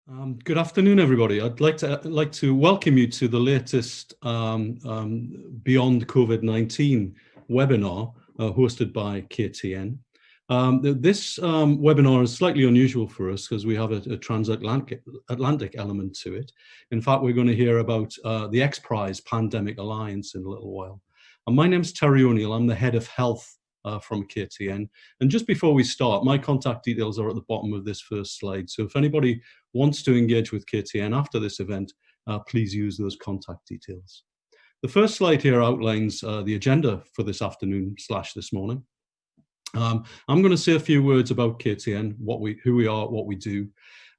Good afternoon, everybody. I'd like to welcome you to the latest Beyond COVID-19 webinar hosted by KTN. This webinar is slightly unusual for us because we have a transatlantic element to it. In fact, we're going to hear about the XPRIZE Pandemic Alliance in a little while. And my name's Terry O'Neill. I'm the head of health from KTN. And just before we start, my contact details are at the bottom of this first slide. So if anybody wants to engage with KTN after this event, please use those contact details. The first slide here outlines the agenda for this afternoon / this morning. I'm going to say a few words about KTN, who we are, what we do,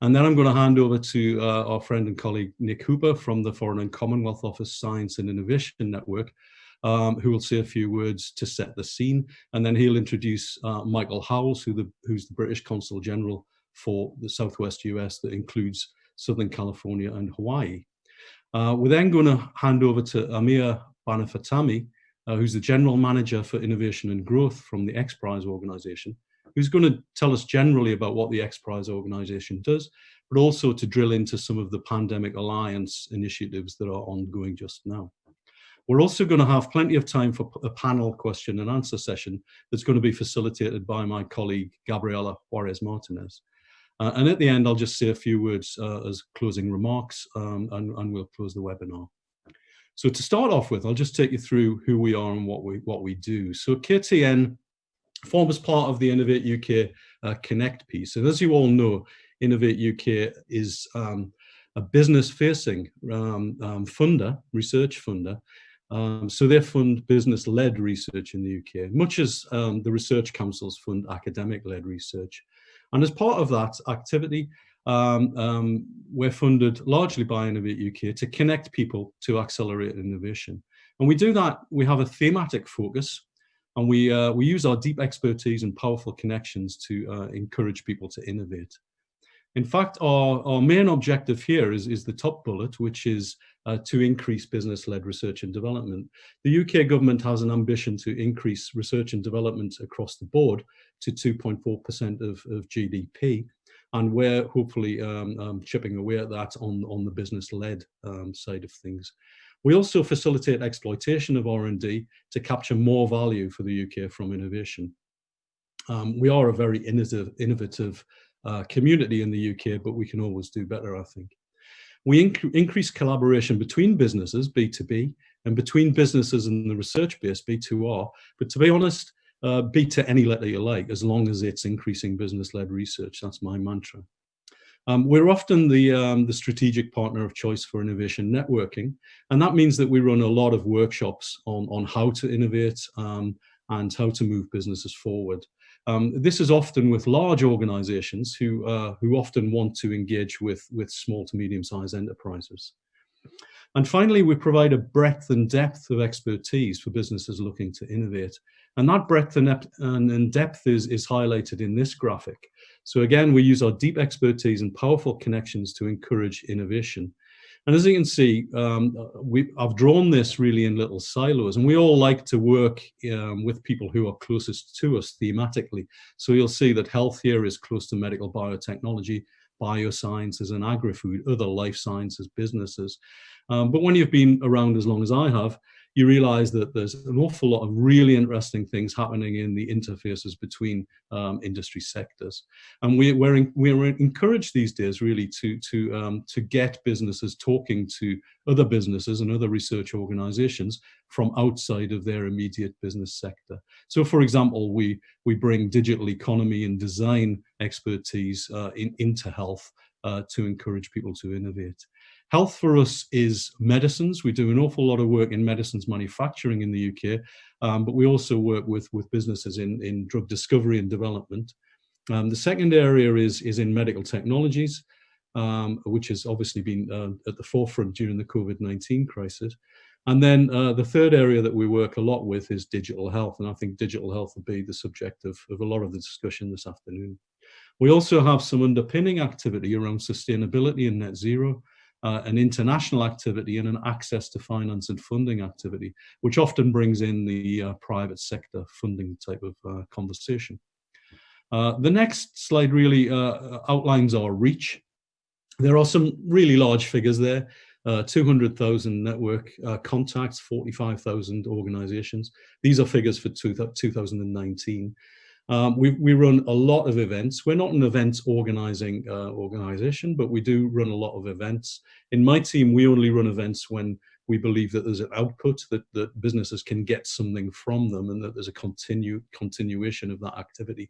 and then I'm going to hand over to our friend and colleague Nick Hooper from the Foreign and Commonwealth Office Science and Innovation Network, who will say a few words to set the scene, and then he'll introduce Michael Howells, who's the British Consul General for the Southwest US that includes Southern California and Hawaii. We're then going to hand over to Amir Banafatami, who's the General Manager for Innovation and Growth from the XPRIZE organization, who's going to tell us generally about what the XPRIZE organization does, but also to drill into some of the Pandemic Alliance initiatives that are ongoing just now. We're also going to have plenty of time for a panel question and answer session that's going to be facilitated by my colleague, Gabriela Juarez Martinez. And at the end, I'll just say a few words as closing remarks, and we'll close the webinar. So to start off with, I'll just take you through who we are and what we do. So KTN forms part of the Innovate UK Connect piece. And as you all know, Innovate UK is a business-facing funder, research funder. So they fund business-led research in the UK, much as the research councils fund academic-led research. And as part of that activity, we're funded largely by Innovate UK to connect people to accelerate innovation. And we do that, we have a thematic focus, and we use our deep expertise and powerful connections to encourage people to innovate. In fact, our main objective here is the top bullet, which is to increase business-led research and development. The UK government has an ambition to increase research and development across the board to 2.4% of GDP, and we're hopefully chipping away at that on the business-led side of things. We also facilitate exploitation of R&D to capture more value for the UK from innovation. We are a very innovative community in the UK, but we can always do better, I think. We increase collaboration between businesses, B2B, and between businesses and the research base, B2R. But to be honest, B to any letter you like, as long as it's increasing business-led research. That's my mantra. We're often the strategic partner of choice for innovation networking, and that means that we run a lot of workshops on how to innovate and how to move businesses forward. This is often with large organizations who often want to engage with small to medium-sized enterprises. And finally, we provide a breadth and depth of expertise for businesses looking to innovate. And that breadth and depth is highlighted in this graphic. So again, we use our deep expertise and powerful connections to encourage innovation. And as you can see, I've drawn this really in little silos, and we all like to work with people who are closest to us thematically. So you'll see that health here is close to medical biotechnology, biosciences and agri-food, other life sciences businesses. But when you've been around as long as I have, you realize that there's an awful lot of really interesting things happening in the interfaces between industry sectors. And we're encouraged these days really to get businesses talking to other businesses and other research organizations from outside of their immediate business sector. So for example, we bring digital economy and design expertise into health to encourage people to innovate. Health for us is medicines. We do an awful lot of work in medicines manufacturing in the UK, but we also work with businesses in drug discovery and development. The second area is in medical technologies, which has obviously been at the forefront during the COVID-19 crisis. And then the third area that we work a lot with is digital health, and I think digital health will be the subject of a lot of the discussion this afternoon. We also have some underpinning activity around sustainability and net zero, an international activity and an access to finance and funding activity, which often brings in the private sector funding type of conversation. The next slide really outlines our reach. There are some really large figures there. 200,000 network contacts, 45,000 organizations. These are figures for 2019. We run a lot of events. We're not an event organizing organization, but we do run a lot of events. In my team, we only run events when we believe that there's an output, that businesses can get something from them, and that there's a continuation of that activity.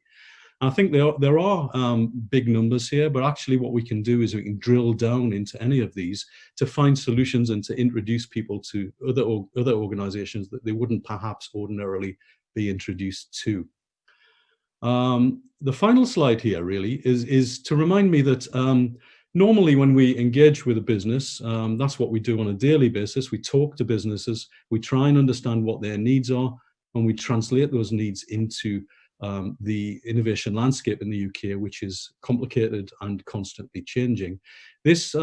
I think there are big numbers here, but actually what we can do is we can drill down into any of these to find solutions and to introduce people to other organizations that they wouldn't perhaps ordinarily be introduced to. The final slide here really is to remind me that normally when we engage with a business, that's what we do on a daily basis. We talk to businesses, we try and understand what their needs are, and we translate those needs into the innovation landscape in the UK, which is complicated and constantly changing. This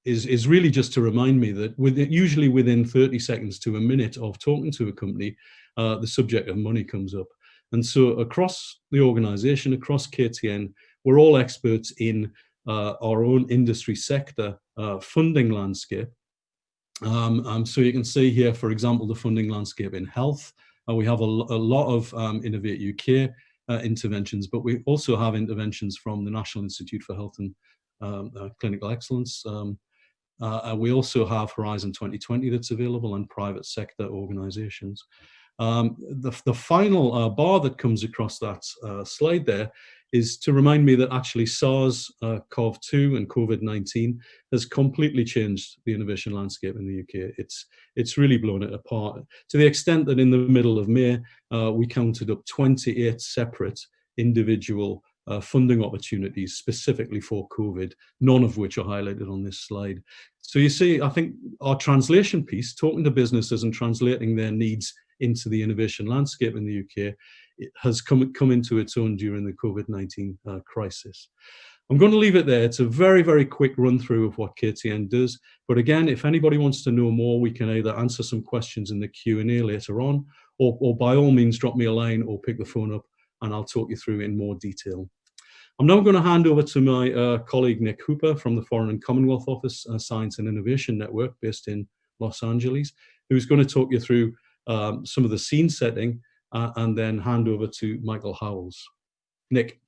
is really just to remind me that usually within 30 seconds to a minute of talking to a company, the subject of money comes up. And so across the organization, across KTN, we're all experts in our own industry sector funding landscape. So you can see here, for example, the funding landscape in health. We have a lot of Innovate UK interventions, but we also have interventions from the National Institute for Health and Clinical Excellence. We also have Horizon 2020 that's available, and private sector organizations. The final bar that comes across that slide there is to remind me that actually SARS-CoV-2 and COVID-19 has completely changed the innovation landscape in the UK. It's really blown it apart, to the extent that in the middle of May, we counted up 28 separate individual funding opportunities specifically for COVID, none of which are highlighted on this slide. So you see, I think our translation piece, talking to businesses and translating their needs into the innovation landscape in the UK, it has come into its own during the COVID-19 crisis. I'm going to leave it there. It's a very, very quick run through of what KTN does. But again, if anybody wants to know more, we can either answer some questions in the Q&A later on, or by all means drop me a line or pick the phone up and I'll talk you through in more detail. I'm now going to hand over to my colleague Nick Hooper from the Foreign and Commonwealth Office Science and Innovation Network based in Los Angeles, who's going to talk you through some of the scene setting and then hand over to Michael Howells. Nick.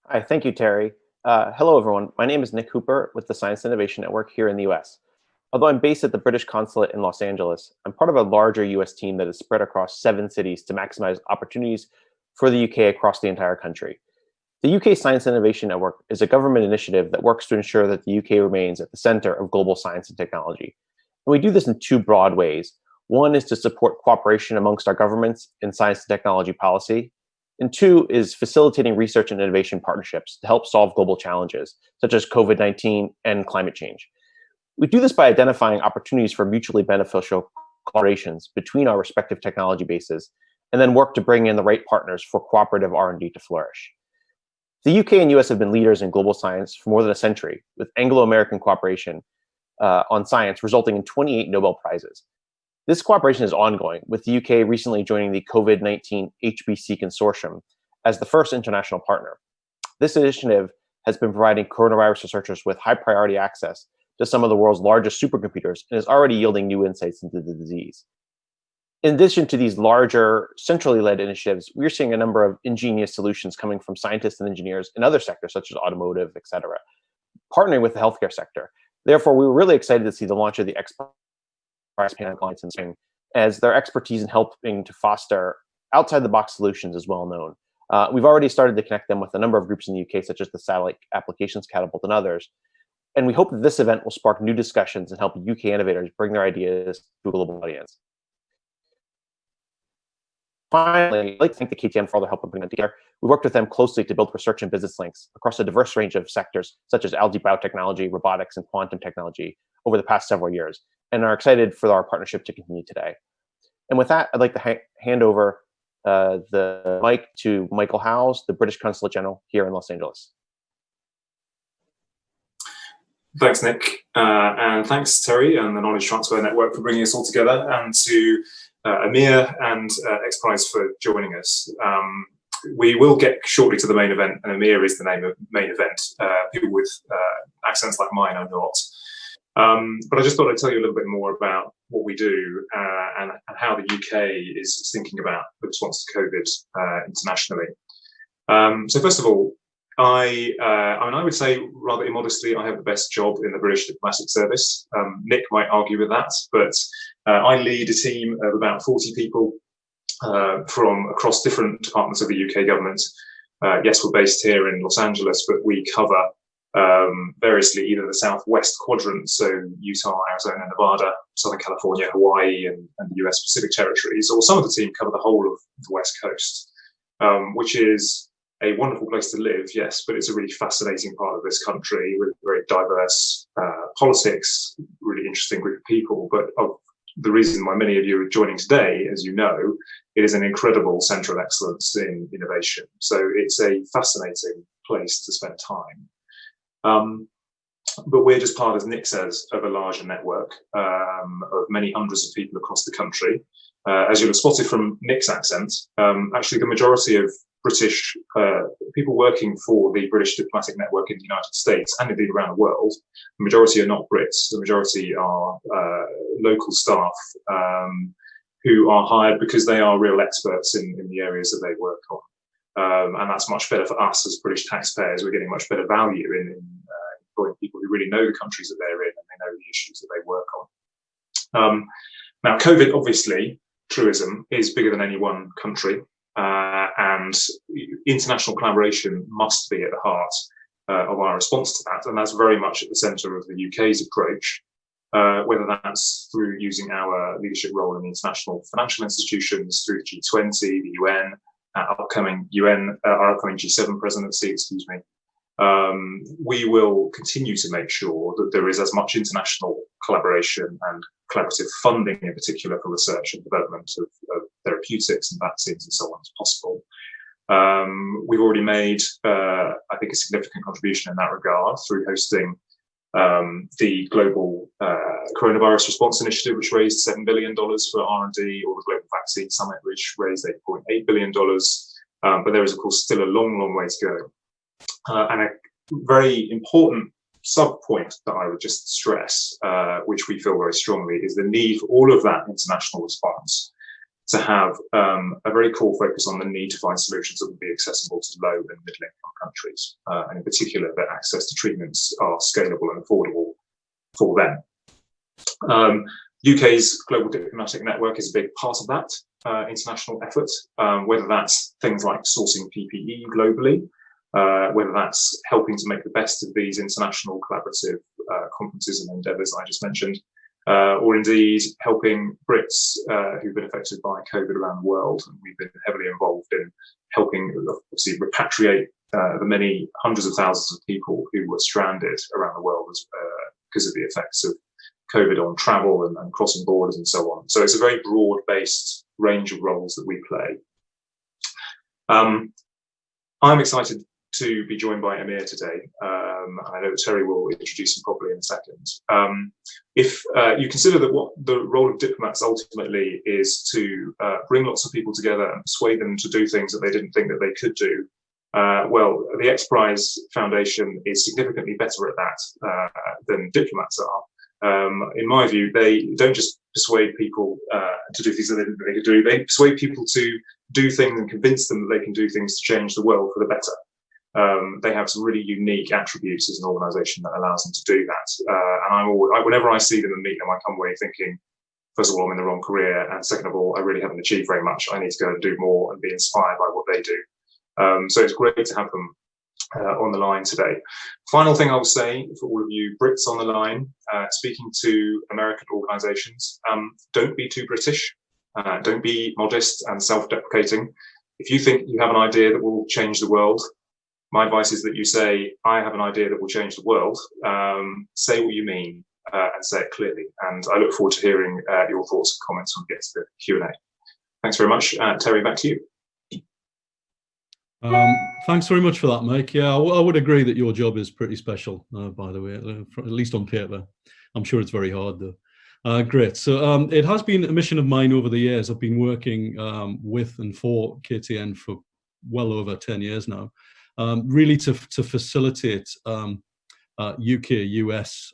Hi, thank you, Terry. Hello, everyone. My name is Nick Hooper with the Science and Innovation Network here in the US. Although I'm based at the British Consulate in Los Angeles, I'm part of a larger US team that is spread across 7 cities to maximize opportunities for the UK across the entire country. The UK Science and Innovation Network is a government initiative that works to ensure that the UK remains at the center of global science and technology. And we do this in 2 broad ways. One is to support cooperation amongst our governments in science and technology policy. And 2 is facilitating research and innovation partnerships to help solve global challenges, such as COVID-19 and climate change. We do this by identifying opportunities for mutually beneficial collaborations between our respective technology bases, and then work to bring in the right partners for cooperative R&D to flourish. The UK and US have been leaders in global science for more than a century, with Anglo-American cooperation on science resulting in 28 Nobel Prizes. This cooperation is ongoing, with the UK recently joining the COVID-19 HBC Consortium as the first international partner. This initiative has been providing coronavirus researchers with high priority access to some of the world's largest supercomputers and is already yielding new insights into the disease. In addition to these larger centrally led initiatives, we're seeing a number of ingenious solutions coming from scientists and engineers in other sectors, such as automotive, et cetera, partnering with the healthcare sector. Therefore, we were really excited to see the launch of the XPRIZE Pandemic Alliance in spring, as their expertise in helping to foster outside-the-box solutions is well known. We've already started to connect them with a number of groups in the UK, such as the Satellite Applications Catapult and others. And we hope that this event will spark new discussions and help UK innovators bring their ideas to a global audience. Finally, I'd like to thank the KTN for all their help in putting them together. We worked with them closely to build research and business links across a diverse range of sectors, such as algae biotechnology, robotics, and quantum technology over the past several years, and are excited for our partnership to continue today. And with that, I'd like to hand over the mic to Michael Howells, the British Consulate General here in Los Angeles. Thanks, Nick, and thanks, Terry, and the Knowledge Transfer Network for bringing us all together, and to Amir and XPRIZE for joining us. we will get shortly to the main event, and EMEA is the name of main event. People with accents like mine are not. But I just thought I'd tell you a little bit more about what we do and how the UK is thinking about the response to COVID internationally. So first of all, I mean, I would say rather immodestly, I have the best job in the British diplomatic service. Nick might argue with that, but I lead a team of about 40 people from across different departments of the UK government. Yes, we're based here in Los Angeles, but we cover variously either the southwest quadrant, so Utah, Arizona, Nevada, Southern California, Hawaii, and the US Pacific territories, or some of the team cover the whole of the West Coast, which is a wonderful place to live, yes, but it's a really fascinating part of this country with very diverse politics, really interesting group of people. But the reason why many of you are joining today, as you know, it is an incredible centre of excellence in innovation. So it's a fascinating place to spend time. But we're just part, as Nick says, of a larger network of many hundreds of people across the country. As you'll have spotted from Nick's accent, actually the majority of British people working for the British diplomatic network in the United States and indeed around the world, the majority are not Brits. The majority are local staff who are hired because they are real experts in the areas that they work on. And that's much better for us as British taxpayers. We're getting much better value in employing people who really know the countries that they're in and they know the issues that they work on. Now, COVID, obviously, truism, is bigger than any one country. And international collaboration must be at the heart of our response to that. And that's very much at the centre of the UK's approach, whether that's through using our leadership role in the international financial institutions, through the G20, the UN, our upcoming G7 presidency, excuse me. We will continue to make sure that there is as much international collaboration and collaborative funding in particular for research and development of therapeutics and vaccines and so on as possible. We've already made, I think, a significant contribution in that regard through hosting the Global Coronavirus Response Initiative, which raised $7 billion for R&D, or the Global Vaccine Summit, which raised $8.8 billion. But there is, of course, still a long, long way to go. And a very important sub-point that I would just stress, which we feel very strongly, is the need for all of that international response to have a very core focus on the need to find solutions that will be accessible to low and middle-income countries, and in particular that access to treatments are scalable and affordable for them. UK's global diplomatic network is a big part of that international effort, whether that's things like sourcing PPE globally, whether that's helping to make the best of these international collaborative conferences and endeavours I just mentioned, or indeed helping Brits who've been affected by COVID around the world. And we've been heavily involved in helping, obviously, repatriate the many hundreds of thousands of people who were stranded around the world because of the effects of COVID on travel and crossing borders and so on. So it's a very broad-based range of roles that we play. I'm excited to be joined by Amir today. I know that Terry will introduce him properly in a second. If you consider that what the role of diplomats ultimately is to bring lots of people together and persuade them to do things that they didn't think that they could do, well, the XPRIZE Foundation is significantly better at that than diplomats are. In my view, they don't just persuade people to do things that they didn't think they could do, they persuade people to do things and convince them that they can do things to change the world for the better. They have some really unique attributes as an organisation that allows them to do that. And whenever I see them and meet them, I come away thinking, first of all, I'm in the wrong career, and second of all, I really haven't achieved very much. I need to go and do more and be inspired by what they do. So it's great to have them on the line today. Final thing I'll say for all of you Brits on the line, speaking to American organisations, don't be too British. Don't be modest and self-deprecating. If you think you have an idea that will change the world, my advice is that you say, I have an idea that will change the world. Say what you mean and say it clearly. And I look forward to hearing your thoughts and comments when we get to the Q&A. Thanks very much. Terry, back to you. Thanks very much for that, Mike. Yeah, I would agree that your job is pretty special, by the way, at least on paper. I'm sure it's very hard, though. Great. So it has been a mission of mine over the years. I've been working with and for KTN for well over 10 years now, really to facilitate UK, US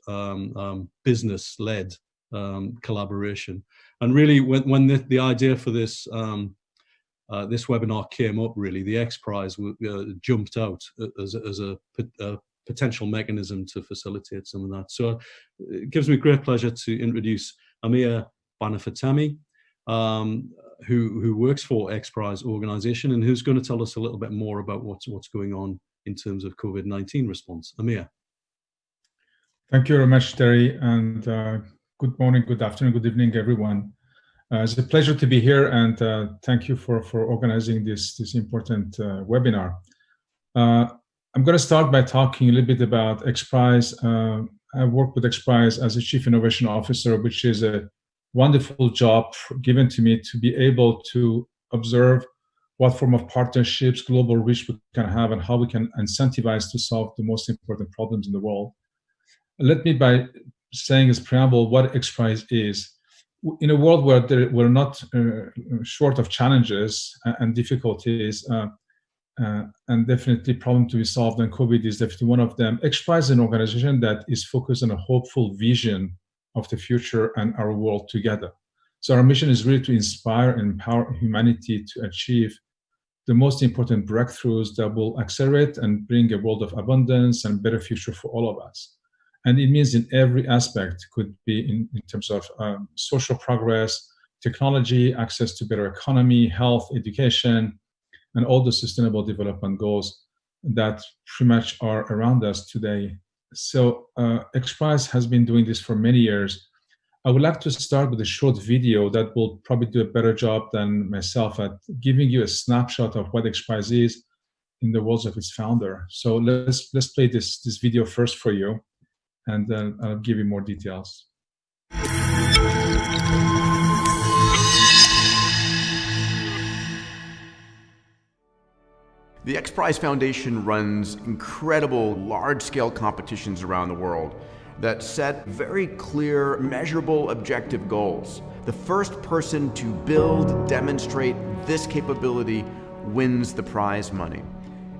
business-led collaboration. And really, when the idea for this this webinar came up, really, the XPRIZE jumped out as a potential mechanism to facilitate some of that. So it gives me great pleasure to introduce Amir Banafatemi, who works for XPRIZE organization and who's going to tell us a little bit more about what's going on in terms of COVID-19 response. Amir. Thank you very much, Terry, and good morning, good afternoon, good evening, everyone. It's a pleasure to be here, and thank you for organizing this important webinar. I'm going to start by talking a little bit about XPRIZE. I work with XPRIZE as a Chief Innovation Officer, which is a wonderful job given to me to be able to observe what form of partnerships, global reach we can have, and how we can incentivize to solve the most important problems in the world. Let me, by saying as preamble, what XPRIZE is. In a world where we're not short of challenges and difficulties, and definitely problem to be solved, and COVID is definitely one of them. XPRIZE is an organization that is focused on a hopeful vision of the future and our world together. So our mission is really to inspire and empower humanity to achieve the most important breakthroughs that will accelerate and bring a world of abundance and better future for all of us. And it means in every aspect, could be in terms of social progress, technology, access to better economy, health, education, and all the sustainable development goals that pretty much are around us today. So XPRIZE has been doing this for many years. I would like to start with a short video that will probably do a better job than myself at giving you a snapshot of what XPRIZE is in the words of its founder. So let's play this video first for you, and then I'll give you more details. The XPRIZE Foundation runs incredible large-scale competitions around the world that set very clear, measurable, objective goals. The first person to build, demonstrate this capability wins the prize money,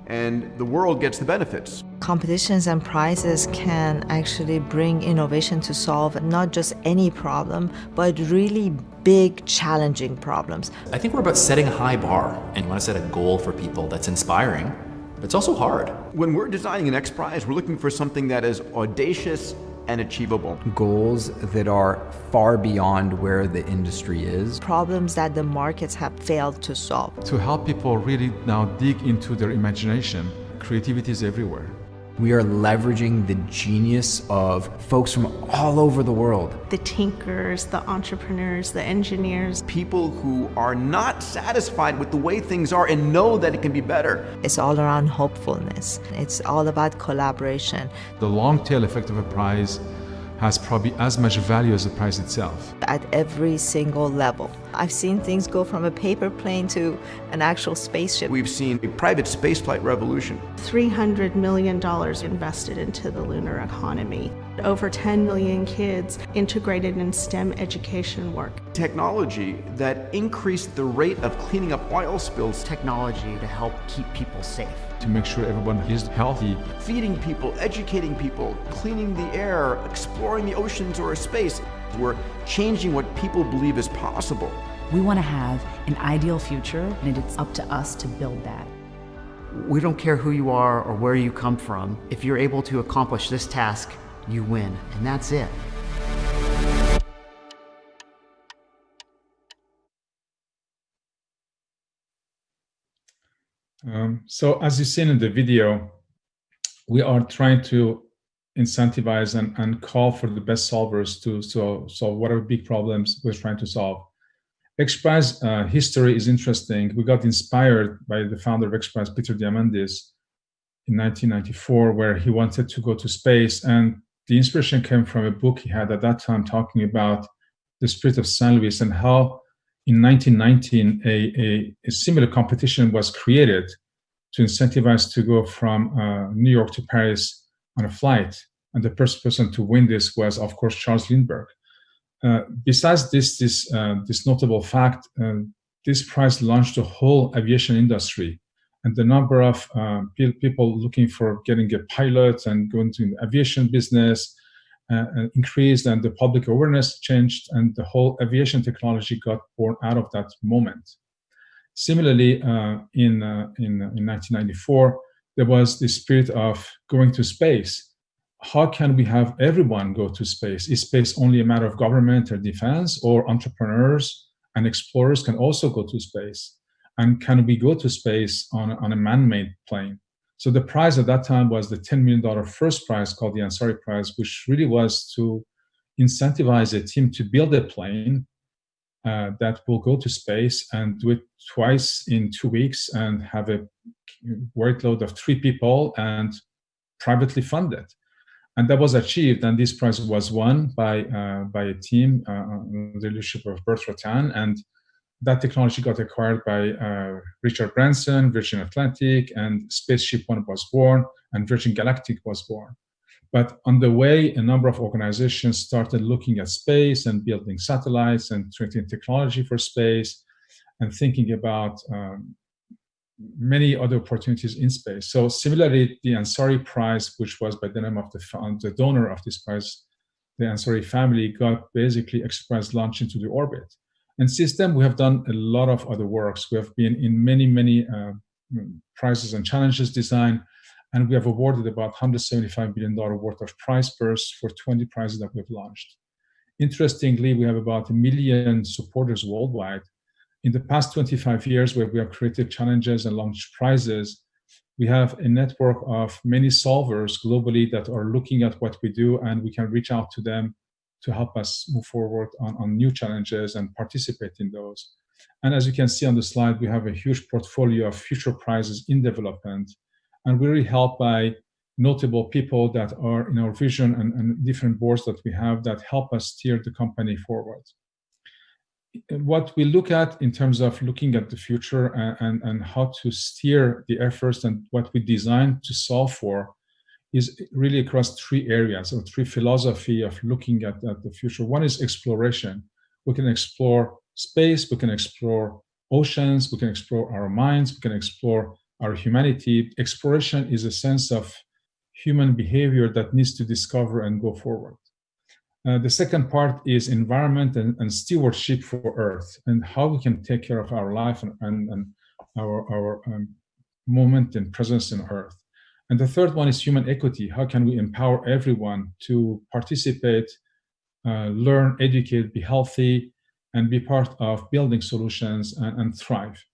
and the world gets the benefits. Competitions and prizes can actually bring innovation to solve not just any problem, but really big, challenging problems. I think we're about setting a high bar, and you want to set a goal for people that's inspiring, but it's also hard. When we're designing an XPRIZE, we're looking for something that is audacious and achievable. Goals that are far beyond where the industry is. Problems that the markets have failed to solve. To help people really now dig into their imagination, creativity is everywhere. We are leveraging the genius of folks from all over the world. The tinkers, the entrepreneurs, the engineers. People who are not satisfied with the way things are and know that it can be better. It's all around hopefulness. It's all about collaboration. The long tail effect of a prize has probably as much value as the prize itself. At every single level. I've seen things go from a paper plane to an actual spaceship. We've seen a private spaceflight revolution. $300 million invested into the lunar economy. Over 10 million kids integrated in STEM education work. Technology that increased the rate of cleaning up oil spills. Technology to help keep people safe. To make sure everyone is healthy. Feeding people, educating people, cleaning the air, exploring the oceans or space. We're changing what people believe is possible. We want to have an ideal future, and it's up to us to build that. We don't care who you are or where you come from. If you're able to accomplish this task, you win, and that's it. So as you've seen in the video, we are trying to incentivize and call for the best solvers to solve whatever big problems we're trying to solve. XPRIZE history is interesting. We got inspired by the founder of XPRIZE, Peter Diamandis, in 1994, where he wanted to go to space. And the inspiration came from a book he had at that time talking about the spirit of St. Louis and how in 1919 a similar competition was created to incentivize to go from New York to Paris on a flight. And the first person to win this was, of course, Charles Lindbergh. Besides this notable fact, this prize launched the whole aviation industry. and the number of people looking for getting a pilot and going to the aviation business increased, and the public awareness changed, and the whole aviation technology got born out of that moment. Similarly, in 1994, there was the spirit of going to space. How can we have everyone go to space? Is space only a matter of government or defense, or entrepreneurs and explorers can also go to space? And can we go to space on a man-made plane? So the prize at that time was the $10 million first prize called the Ansari Prize, which really was to incentivize a team to build a plane that will go to space and do it twice in 2 weeks and have a workload of 3 people and privately funded. And that was achieved, and this prize was won by a team under the leadership of Bert Rutan, and that technology got acquired by Richard Branson, Virgin Atlantic, and Spaceship One was born, and Virgin Galactic was born. But on the way, a number of organizations started looking at space and building satellites and creating technology for space and thinking about many other opportunities in space. So similarly, the Ansari Prize, which was by the name of the donor of this prize, the Ansari family, got basically XPRIZE launched into the orbit. And since then, we have done a lot of other works. We have been in many prizes and challenges design, and we have awarded about $175 billion worth of prize purse for 20 prizes that we've launched. Interestingly, we have about 1 million supporters worldwide. In the past 25 years, where we have created challenges and launched prizes, we have a network of many solvers globally that are looking at what we do, and we can reach out to them to help us move forward on new challenges and participate in those. And as you can see on the slide, we have a huge portfolio of future prizes in development, and we're really helped by notable people that are in our vision and different boards that we have that help us steer the company forward. What we look at in terms of looking at the future and how to steer the efforts and what we design to solve for is really across 3 areas, or 3 philosophy of looking at the future. One is exploration. We can explore space, we can explore oceans, we can explore our minds, we can explore our humanity. Exploration is a sense of human behavior that needs to discover and go forward. The second part is environment and stewardship for Earth, and how we can take care of our life and our moment and presence in Earth. And the third one is human equity. How can we empower everyone to participate, learn, educate, be healthy, and be part of building solutions and thrive?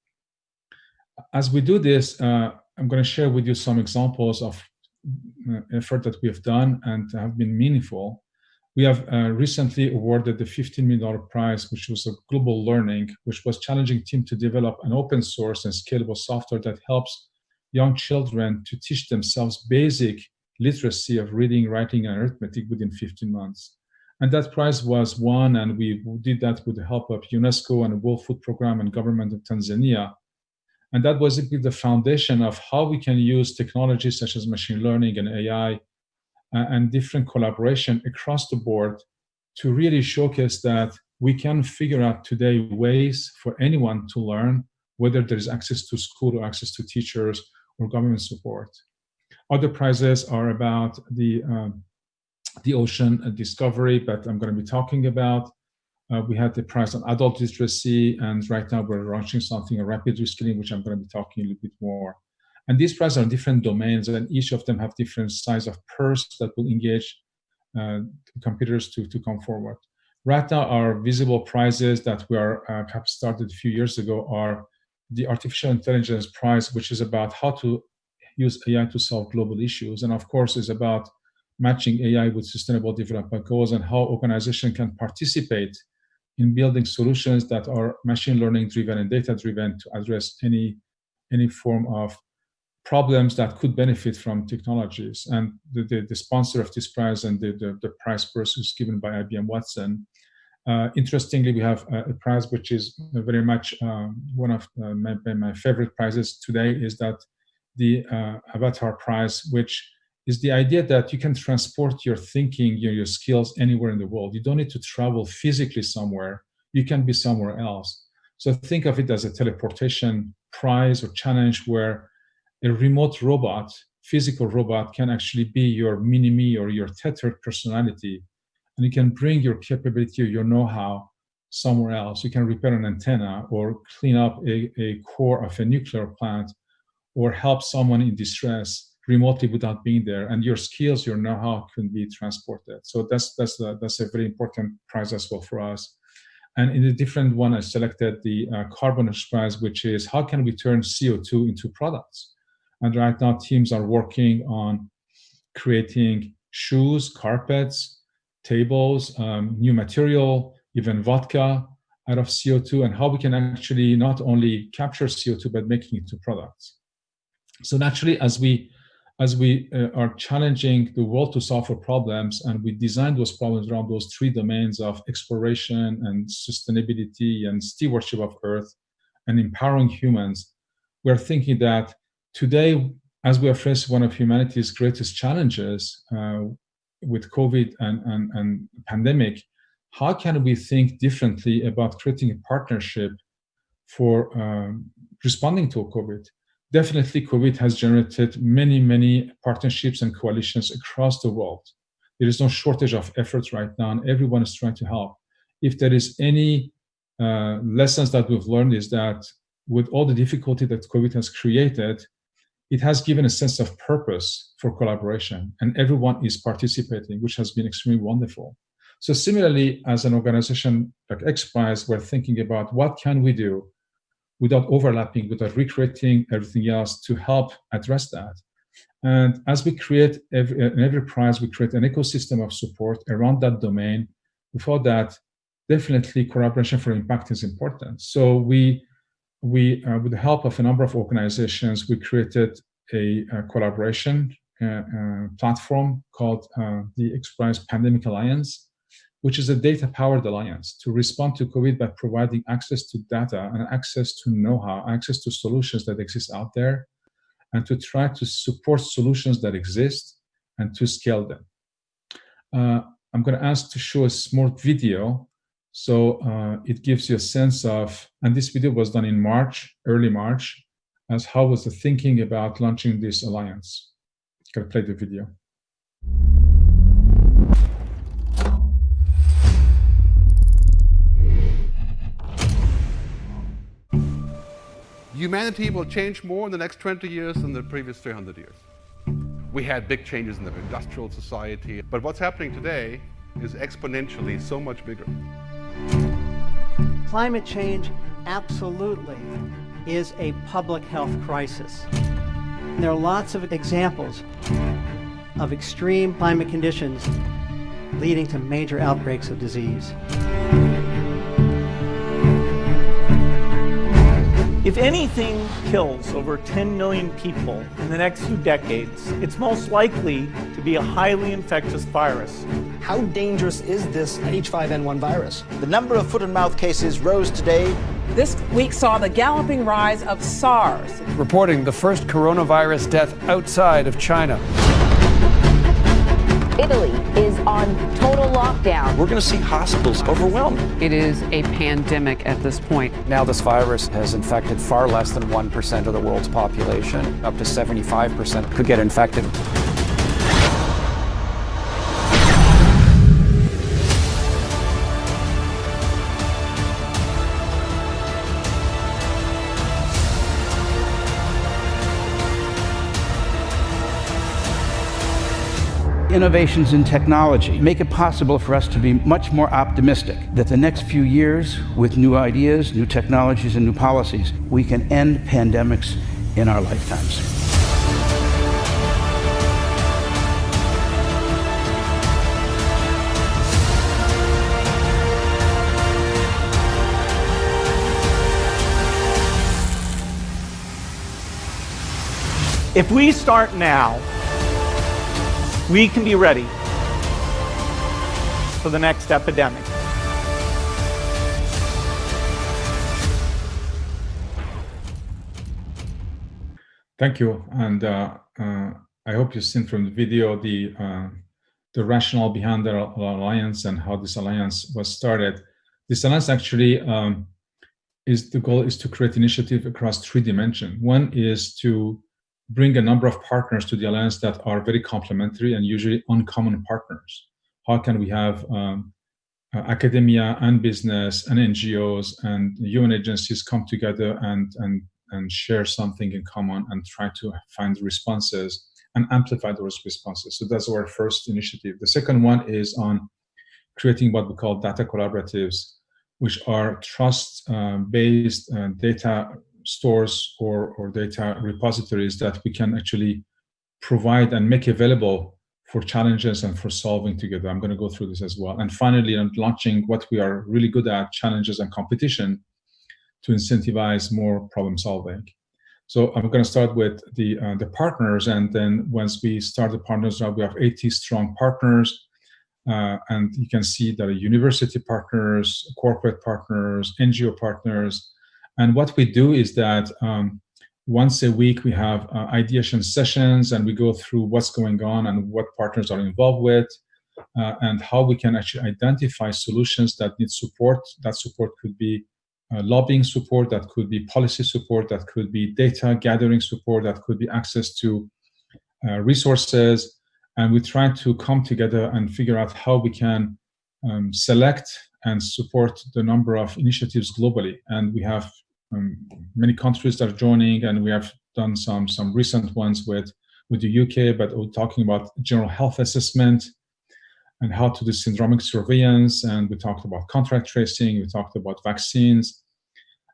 As we do this, I'm going to share with you some examples of effort that we have done and have been meaningful. We have recently awarded the $15 million prize, which was a global learning, which was challenging team to develop an open source and scalable software that helps young children to teach themselves basic literacy of reading, writing, and arithmetic within 15 months. And that prize was won, and we did that with the help of UNESCO and the World Food Programme and government of Tanzania. And that was the foundation of how we can use technologies such as machine learning and AI and different collaboration across the board to really showcase that we can figure out today ways for anyone to learn, whether there is access to school or access to teachers or government support. Other prizes are about the ocean discovery, but I'm going to be talking about. We had the prize on adult literacy, and right now we're launching something, a rapid reskilling, which I'm going to be talking a little bit more. And these prizes are different domains, and each of them have different size of purse that will engage competitors to come forward. Right now, our visible prizes that we have started a few years ago are the Artificial Intelligence Prize, which is about how to use AI to solve global issues. And of course, is about matching AI with sustainable development goals and how organizations can participate in building solutions that are machine learning driven and data driven to address any form of problems that could benefit from technologies. And the sponsor of this prize and the prize purse is given by IBM Watson. Interestingly, we have a prize which is very much one of my favorite prizes today, is that the Avatar Prize, which is the idea that you can transport your thinking, your skills anywhere in the world. You don't need to travel physically somewhere. You can be somewhere else. So think of it as a teleportation prize or challenge where a remote robot, physical robot, can actually be your mini-me or your tethered personality. And you can bring your capability or your know-how somewhere else. You can repair an antenna or clean up a core of a nuclear plant or help someone in distress remotely without being there. And your skills, your know-how can be transported. So that's a very important prize as well for us. And in a different one, I selected the carbon XPRIZE, which is how can we turn CO2 into products? And right now, teams are working on creating shoes, carpets, tables, new material, even vodka out of CO2, and how we can actually not only capture CO2, but making it into products. So naturally, as we are challenging the world to solve for problems, and we designed those problems around those three domains of exploration and sustainability and stewardship of Earth and empowering humans, we're thinking that today, as we are faced with one of humanity's greatest challenges with COVID and pandemic, how can we think differently about creating a partnership for responding to COVID? Definitely, COVID has generated many, many partnerships and coalitions across the world. There is no shortage of efforts right now, and everyone is trying to help. If there is any lessons that we've learned, is that with all the difficulty that COVID has created, it has given a sense of purpose for collaboration, and everyone is participating, which has been extremely wonderful. So similarly, as an organization like XPRIZE, we're thinking about what can we do without overlapping, without recreating everything else to help address that. And as we create every prize, we create an ecosystem of support around that domain. We thought that definitely collaboration for impact is important. So we with the help of a number of organizations, we created a collaboration platform called the XPRIZE Pandemic Alliance, which is a data-powered alliance to respond to COVID by providing access to data and access to know-how, access to solutions that exist out there, and to try to support solutions that exist and to scale them. I'm going to ask to show a small video. So it gives you a sense of, and this video was done in March, early March, as how was the thinking about launching this alliance. I'm going to play the video. Humanity will change more in the next 20 years than the previous 300 years. We had big changes in the industrial society, but what's happening today is exponentially so much bigger. Climate change absolutely is a public health crisis. There are lots of examples of extreme climate conditions leading to major outbreaks of disease. If anything kills over 10 million people in the next few decades, it's most likely to be a highly infectious virus. How dangerous is this H5N1 virus? The number of foot and mouth cases rose today. This week saw the galloping rise of SARS, reporting the first coronavirus death outside of China. Italy is on total lockdown. We're going to see hospitals overwhelmed. It is a pandemic at this point. Now this virus has infected far less than 1% of the world's population. Up to 75% could get infected. Innovations in technology make it possible for us to be much more optimistic that the next few years, with new ideas, new technologies, and new policies, we can end pandemics in our lifetimes. If we start now, we can be ready for the next epidemic. Thank you, and I hope you've seen from the video the rationale behind the alliance and how this alliance was started. This alliance actually the goal is to create initiative across three dimensions. One is to bring a number of partners to the Alliance that are very complementary and usually uncommon partners. How can we have academia and business and NGOs and UN agencies come together and share something in common and try to find responses and amplify those responses? So that's our first initiative. The second one is on creating what we call data collaboratives, which are trust-based data stores or data repositories that we can actually provide and make available for challenges and for solving together. I'm going to go through this as well. And finally, I'm launching what we are really good at, challenges and competition, to incentivize more problem solving. So I'm going to start with the partners, and then once we start the partners, now we have 80 strong partners, and you can see that are university partners, corporate partners, NGO partners. And what we do is that once a week we have ideation sessions, and we go through what's going on and what partners are involved with, and how we can actually identify solutions that need support. That support could be lobbying support, that could be policy support, that could be data gathering support, that could be access to resources. And we try to come together and figure out how we can select and support the number of initiatives globally. And we have many countries that are joining, and we have done some recent ones with the UK, but we're talking about general health assessment and how to do syndromic surveillance, and we talked about contact tracing, we talked about vaccines,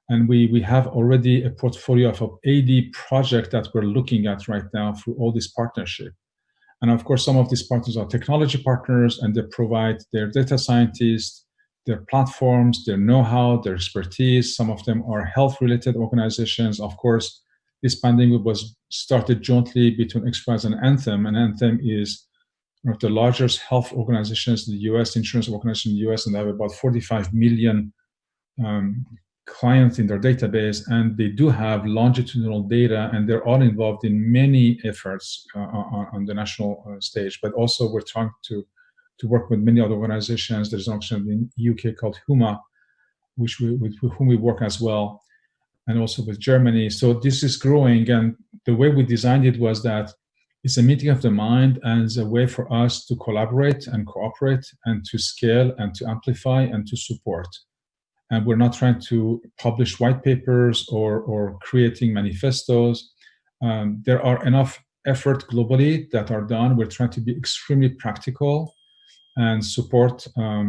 and we have already a portfolio of 80 projects that we're looking at right now through all this partnership. And of course, some of these partners are technology partners, and they provide their data scientists, their platforms, their know-how, their expertise. Some of them are health-related organizations. Of course, this pandemic was started jointly between XPRIZE and Anthem, and Anthem is one of the largest health organizations in the US, insurance organization in the US, and they have about 45 million clients in their database, and they do have longitudinal data, and they're all involved in many efforts on the national stage. But also we're trying to work with many other organizations. There's an organization in UK called HUMA, with whom we work as well, and also with Germany. So this is growing, and the way we designed it was that it's a meeting of the mind and it's a way for us to collaborate and cooperate and to scale and to amplify and to support. And we're not trying to publish white papers or creating manifestos. There are enough effort globally that are done. We're trying to be extremely practical and support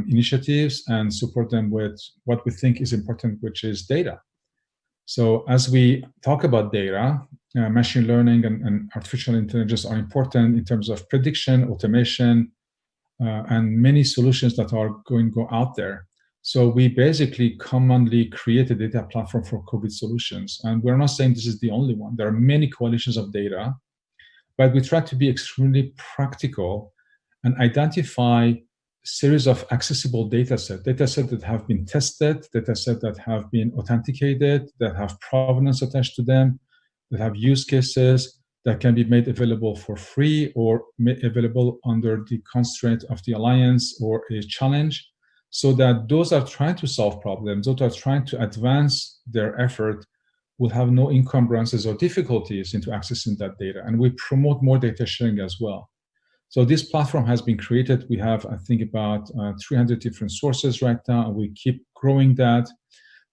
initiatives and support them with what we think is important, which is data. So as we talk about data, machine learning and artificial intelligence are important in terms of prediction, automation, and many solutions that are going to go out there. So we basically commonly create a data platform for COVID solutions. And we're not saying this is the only one. There are many coalitions of data, but we try to be extremely practical and identify a series of accessible datasets that have been tested, datasets that have been authenticated, that have provenance attached to them, that have use cases that can be made available for free or made available under the constraint of the Alliance or a challenge, so that those are trying to solve problems, those are trying to advance their effort, will have no encumbrances or difficulties into accessing that data. And we promote more data sharing as well. So this platform has been created. We have, I think, about 300 different sources right now, and we keep growing that.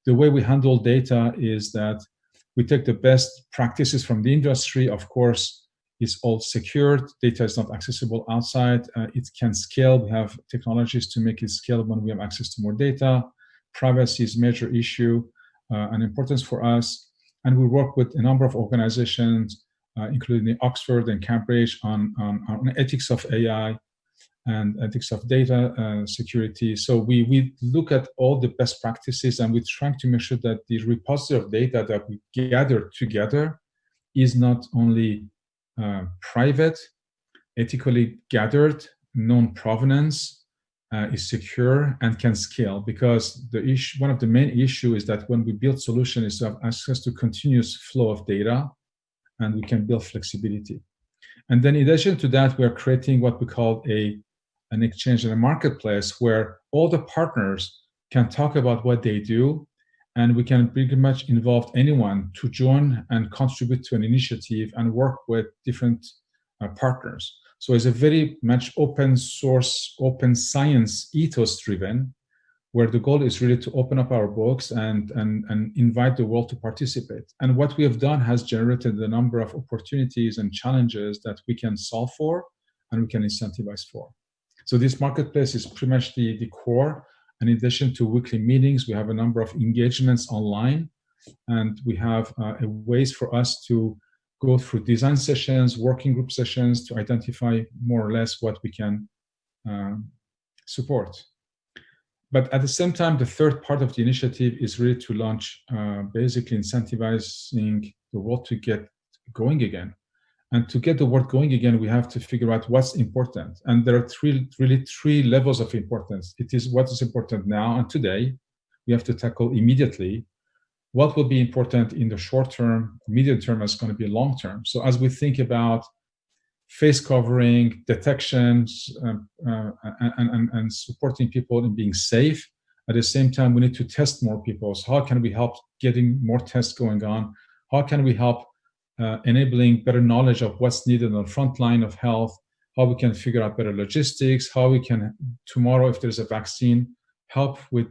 The way we handle data is that we take the best practices from the industry. Of course, it's all secured. Data is not accessible outside. It can scale. We have technologies to make it scale when we have access to more data. Privacy is a major issue and importance for us. And we work with a number of organizations, including Oxford and Cambridge, on ethics of AI and ethics of data security. So we look at all the best practices, and we're trying to make sure that the repository of data that we gather together is not only private, ethically gathered, known provenance, is secure and can scale. Because one of the main issues is that when we build solutions is to have access to continuous flow of data, and we can build flexibility. And then in addition to that, we are creating what we call an exchange and a marketplace where all the partners can talk about what they do and we can pretty much involve anyone to join and contribute to an initiative and work with different partners. So it's a very much open source, open science ethos driven, where the goal is really to open up our books and invite the world to participate. And what we have done has generated a number of opportunities and challenges that we can solve for and we can incentivize for. So this marketplace is pretty much the core. And in addition to weekly meetings, we have a number of engagements online, and we have ways for us to go through design sessions, working group sessions to identify more or less what we can support. But at the same time, the third part of the initiative is really to launch basically incentivizing the world to get going again. And to get the world going again, we have to figure out what's important. And there are really three levels of importance. It is what is important now and today. We have to tackle immediately. What will be important in the short term, medium term, is going to be long term. So as we think about face covering, detections, and supporting people in being safe, at the same time, we need to test more people. So how can we help getting more tests going on? How can we help enabling better knowledge of what's needed on the front line of health? How we can figure out better logistics? How we can, tomorrow, if there's a vaccine, help with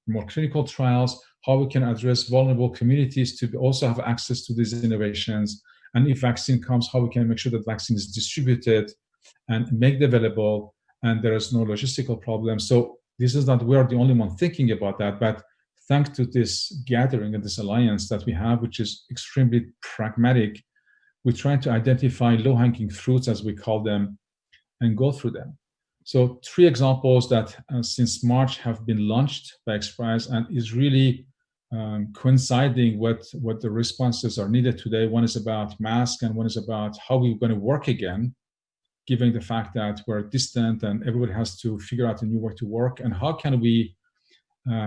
more clinical trials? How we can address vulnerable communities to also have access to these innovations? And if vaccine comes, how we can make sure that vaccine is distributed and made available, and there is no logistical problem. So this is not, we are the only one thinking about that, but thanks to this gathering and this alliance that we have, which is extremely pragmatic, we're trying to identify low-hanging fruits, as we call them, and go through them. So 3 examples that since March have been launched by XPRIZE and is really coinciding what the responses are needed today. One is about masks, and one is about how we're going to work again, given the fact that we're distant and everybody has to figure out a new way to work. And how can we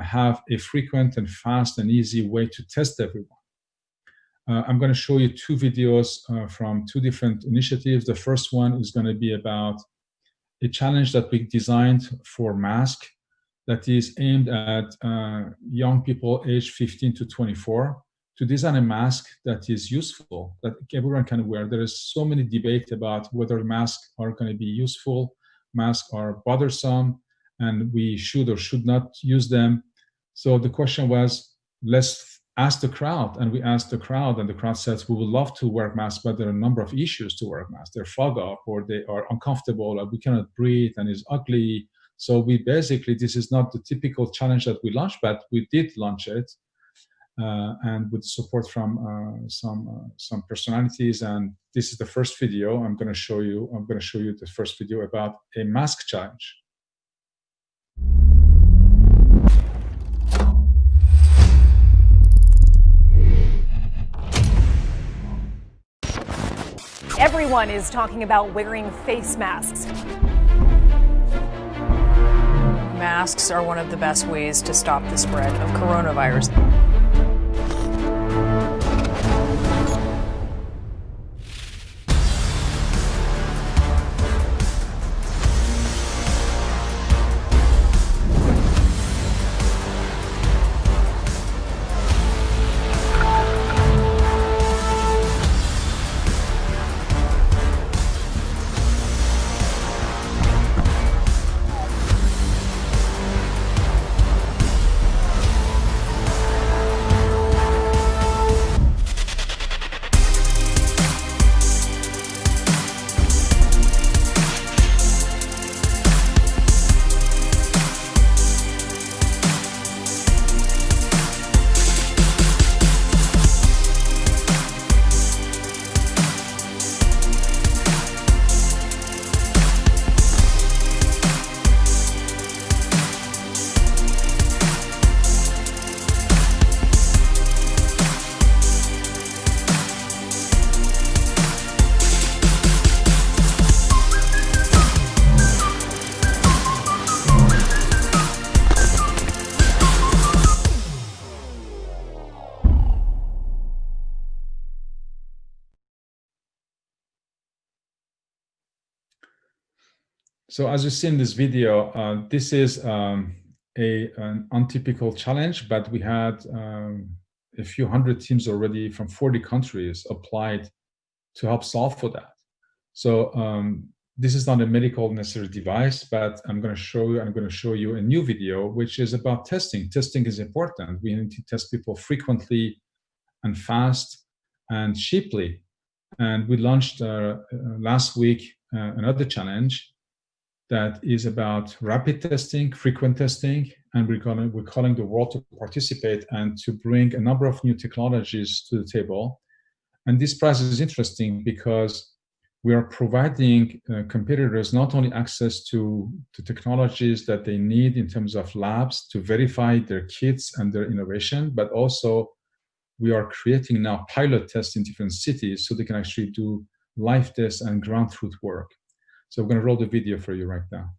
have a frequent and fast and easy way to test everyone? I'm going to show you 2 videos from 2 different initiatives. The first one is going to be about a challenge that we designed for masks, that is aimed at young people aged 15 to 24 to design a mask that is useful, that everyone can wear. There is so many debate about whether masks are going to be useful, masks are bothersome, and we should or should not use them. So the question was, let's ask the crowd. And we asked the crowd, and the crowd says, we would love to wear masks, but there are a number of issues to wear masks. They're fog up, or they are uncomfortable, or we cannot breathe, and it's ugly. So we basically, this is not the typical challenge that we launched, but we did launch it, and with support from some personalities. And this is the first video I'm going to show you. I'm going to show you the first video about a mask challenge. Everyone is talking about wearing face masks. Masks are one of the best ways to stop the spread of coronavirus. So as you see in this video, this is a an untypical challenge, but we had a few hundred teams already from 40 countries applied to help solve for that. So this is not a medical necessary device, but I'm going to show you a new video, which is about testing. Testing is important. We need to test people frequently and fast and cheaply. And we launched last week another challenge that is about rapid testing, frequent testing, and we're calling the world to participate and to bring a number of new technologies to the table. And this prize is interesting because we are providing competitors not only access to technologies that they need in terms of labs to verify their kits and their innovation, but also we are creating now pilot tests in different cities so they can actually do live tests and ground truth work. So I'm going to roll the video for you right now.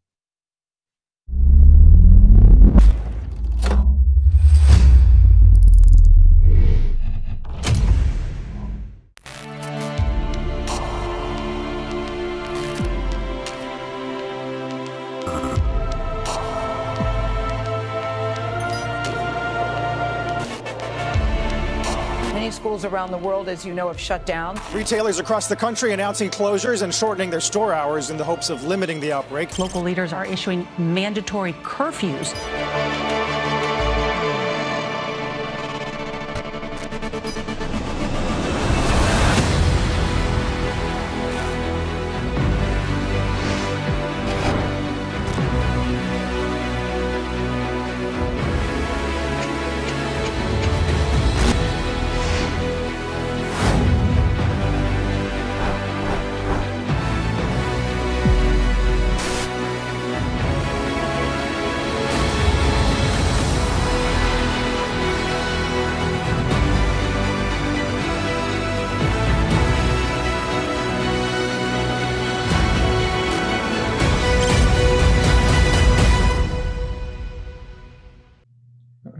Many schools around the world, as you know, have shut down. Retailers across the country announcing closures and shortening their store hours in the hopes of limiting the outbreak. Local leaders are issuing mandatory curfews.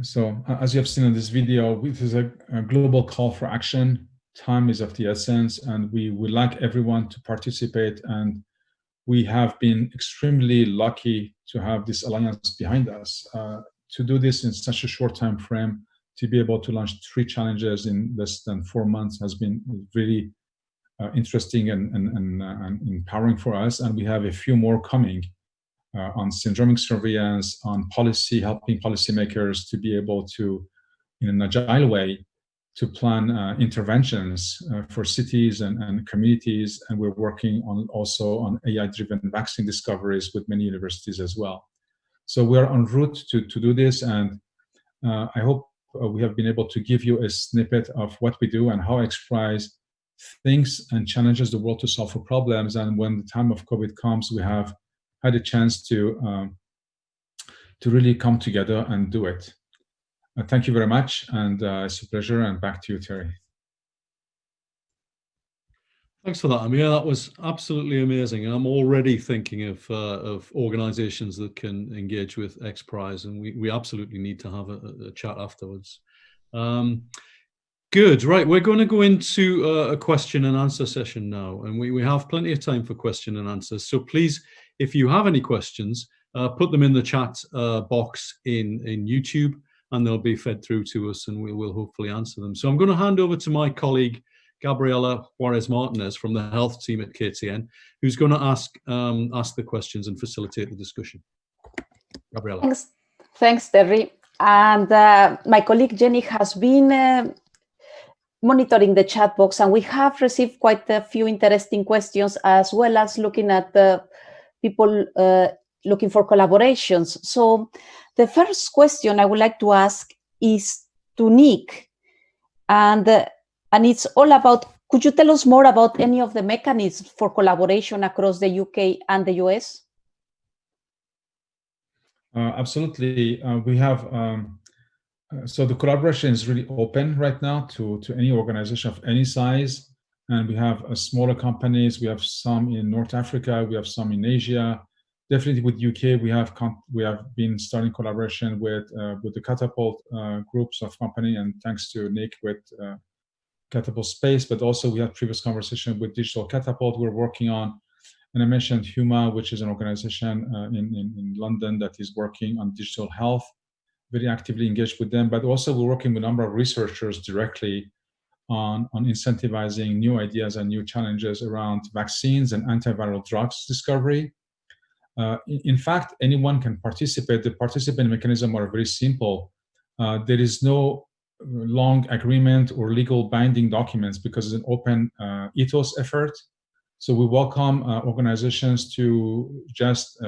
So as you have seen in this video, this is a global call for action. Time is of the essence, and we would like everyone to participate. And we have been extremely lucky to have this alliance behind us. To do this in such a short time frame, to be able to launch 3 challenges in less than 4 months has been really interesting and empowering for us. And we have a few more coming. On syndromic surveillance, on policy, helping policymakers to be able to, in an agile way, to plan interventions for cities and communities. And we're working on also on AI-driven vaccine discoveries with many universities as well. So we are en route to do this, and I hope we have been able to give you a snippet of what we do and how XPRIZE thinks and challenges the world to solve for problems. And when the time of COVID comes, we have had a chance to really come together and do it. Thank you very much, and it's a pleasure, and back to you, Terry. Thanks for that, Amir. That was absolutely amazing. And I'm already thinking of organizations that can engage with XPRIZE, and we absolutely need to have a chat afterwards. Good, right, we're going to go into a question and answer session now, and we have plenty of time for question and answers. So please, if you have any questions, put them in the chat box in YouTube, and they'll be fed through to us, and we will hopefully answer them. So I'm going to hand over to my colleague, Gabriela Juarez Martinez from the health team at KTN, who's going to ask the questions and facilitate the discussion. Gabriela. Thanks, Terry. And my colleague Jenny has been monitoring the chat box, and we have received quite a few interesting questions, as well as looking at the people looking for collaborations. So the first question I would like to ask is to Nick, and it's all about, could you tell us more about any of the mechanisms for collaboration across the UK and the US? Absolutely. We have, so the collaboration is really open right now to any organization of any size. And we have smaller companies. We have some in North Africa. We have some in Asia. Definitely with UK, we have been starting collaboration with the Catapult groups of company, and thanks to Nick with Catapult Space. But also we had previous conversation with Digital Catapult. We're working on And I mentioned HUMA, which is an organization in London that is working on digital health, very actively engaged with them, but also we're working with a number of researchers directly on incentivizing new ideas and new challenges around vaccines and antiviral drugs discovery. In fact, anyone can participate. The participant mechanism are very simple. There is no long agreement or legal binding documents because it's an open ethos effort. So we welcome organizations to just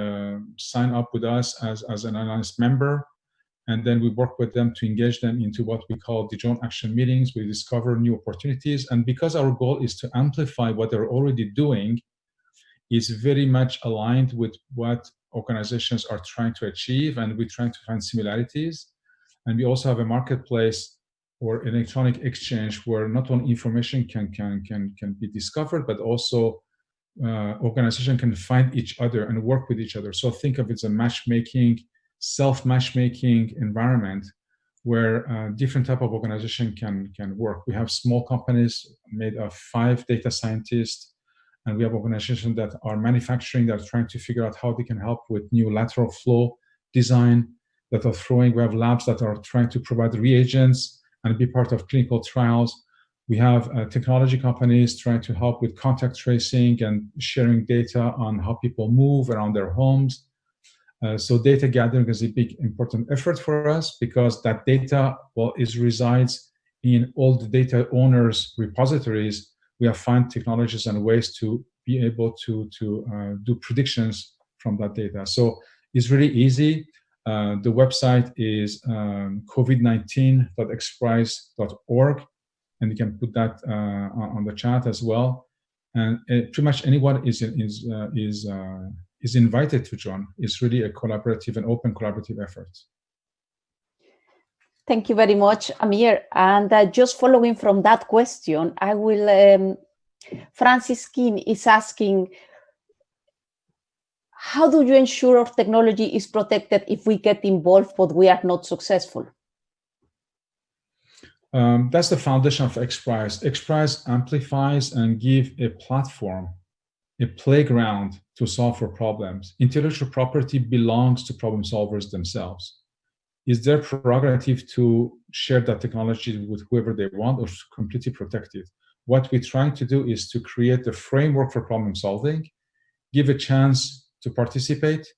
sign up with us as an honest member. And then we work with them to engage them into what we call the joint action meetings. We discover new opportunities. And because our goal is to amplify what they're already doing, is very much aligned with what organizations are trying to achieve, and we're trying to find similarities. And we also have a marketplace or electronic exchange where not only information can be discovered, but also organizations can find each other and work with each other. So think of it as a matchmaking, self-matchmaking environment where different type of organization can work. We have small companies made of 5 data scientists, and we have organizations that are manufacturing, that are trying to figure out how they can help with new lateral flow design, that are throwing. We have labs that are trying to provide reagents and be part of clinical trials. We have technology companies trying to help with contact tracing and sharing data on how people move around their homes. So data gathering is a big important effort for us because that data, well, resides in all the data owners' repositories. We have found technologies and ways to be able to do predictions from that data. So it's really easy. The website is covid19.xprize.org, and you can put that on the chat as well. And pretty much anyone is invited to join. It's really a collaborative and open collaborative effort. Thank you very much, Amir. And just following from that question, I will, Francis King is asking, how do you ensure our technology is protected if we get involved but we are not successful? That's the foundation of XPRIZE. XPRIZE amplifies and gives a platform, a playground to solve for problems. Intellectual property belongs to problem solvers themselves. It's their prerogative to share that technology with whoever they want or to completely protect it. What we're trying to do is to create a framework for problem solving, give a chance to participate,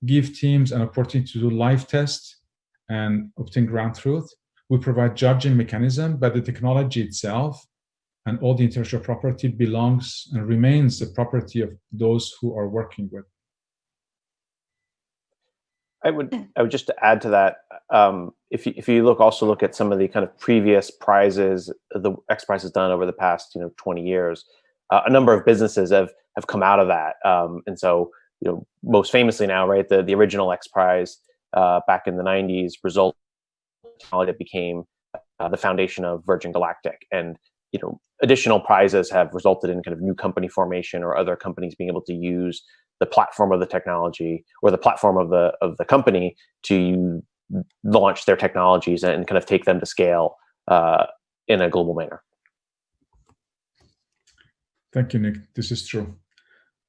give teams an opportunity to do live tests and obtain ground truth. We provide judging mechanism, but the technology itself and all the intellectual property belongs and remains the property of those who are working with. I would just to add to that, if you look at some of the kind of previous prizes the XPRIZE has done over the past 20 years, a number of businesses have come out of that, and so most famously now, right, the original XPRIZE back in the 90s result that became the foundation of Virgin Galactic, and additional prizes have resulted in kind of new company formation or other companies being able to use the platform of the technology or the platform of the company to launch their technologies and kind of take them to scale in a global manner. Thank you, Nick. This is true.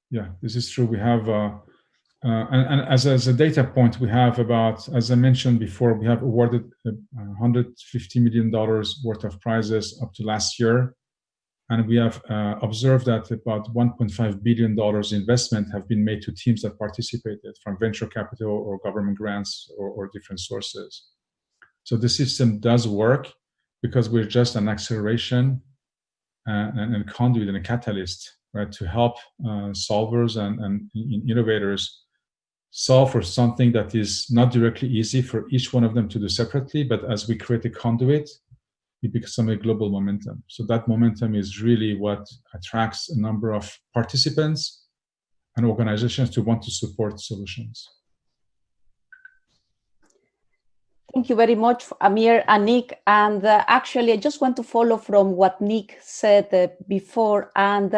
Yeah, this is true. We have, and as a data point, we have about, as I mentioned before, we have awarded $150 million worth of prizes up to last year. And we have observed that about $1.5 billion investment have been made to teams that participated from venture capital or government grants or different sources. So the system does work because we're just an acceleration and a conduit and a catalyst, right, to help solvers and innovators solve for something that is not directly easy for each one of them to do separately, but as we create a conduit, it becomes a global momentum. So that momentum is really what attracts a number of participants and organizations to want to support solutions. Thank you very much, Amir and Nick. And actually, I just want to follow from what Nick said before. And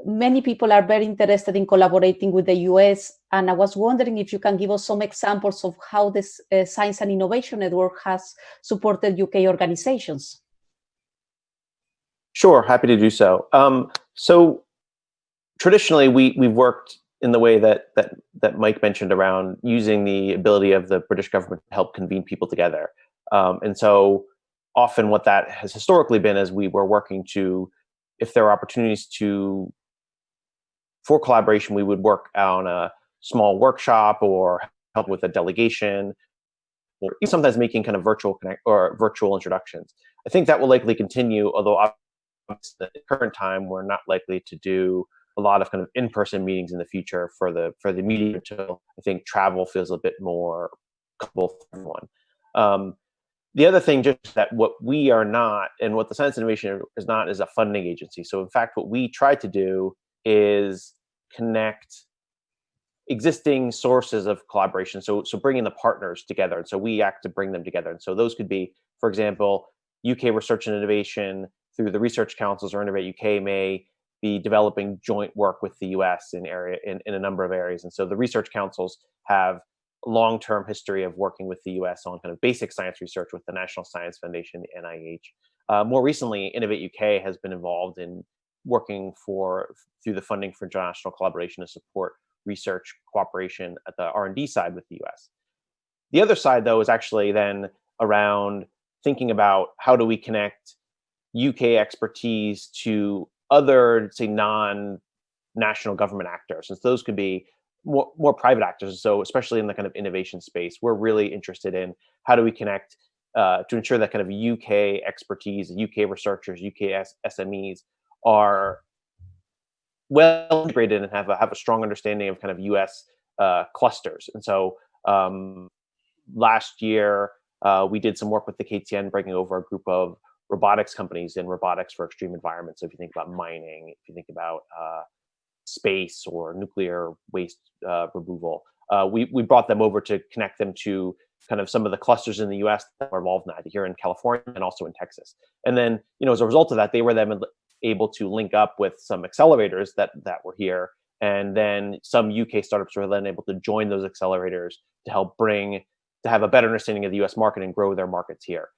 many people are very interested in collaborating with the US. And I was wondering if you can give us some examples of how this Science and Innovation Network has supported UK organizations. Sure, happy to do so. So traditionally, we've worked in the way that Mike mentioned around using the ability of the British government to help convene people together. And so often what that has historically been is we were working to, if there are opportunities for collaboration, we would work on a small workshop or help with a delegation, or sometimes making kind of virtual introductions. I think that will likely continue, although at the current time, we're not likely to do a lot of kind of in-person meetings in the future for the media until I think travel feels a bit more comfortable for everyone. The other thing, just that what we are not, and what the Science Innovation is not, is a funding agency. So in fact, what we try to do is connect existing sources of collaboration. So bringing the partners together. And so we act to bring them together. And so those could be, for example, UK research and innovation through the research councils, or Innovate UK may be developing joint work with the US in a number of areas. And so the research councils have a long-term history of working with the US on kind of basic science research with the National Science Foundation, the NIH. More recently, Innovate UK has been involved in working through the funding for international collaboration to support research cooperation at the R&D side with the US. The other side, though, is actually then around thinking about how do we connect UK expertise to other, say, non-national government actors. And so those could be more private actors. So especially in the kind of innovation space, we're really interested in how do we connect to ensure that kind of UK expertise, UK researchers, UK SMEs are well integrated and have a strong understanding of kind of US clusters. And so last year, we did some work with the KTN, bringing over a group of robotics companies in robotics for extreme environments. So if you think about mining, if you think about space or nuclear waste removal, we brought them over to connect them to kind of some of the clusters in the US that are involved in that, here in California and also in Texas. And then, as a result of that, they were then able to link up with some accelerators that were here. And then some UK startups were then able to join those accelerators to help have a better understanding of the US market and grow their markets here.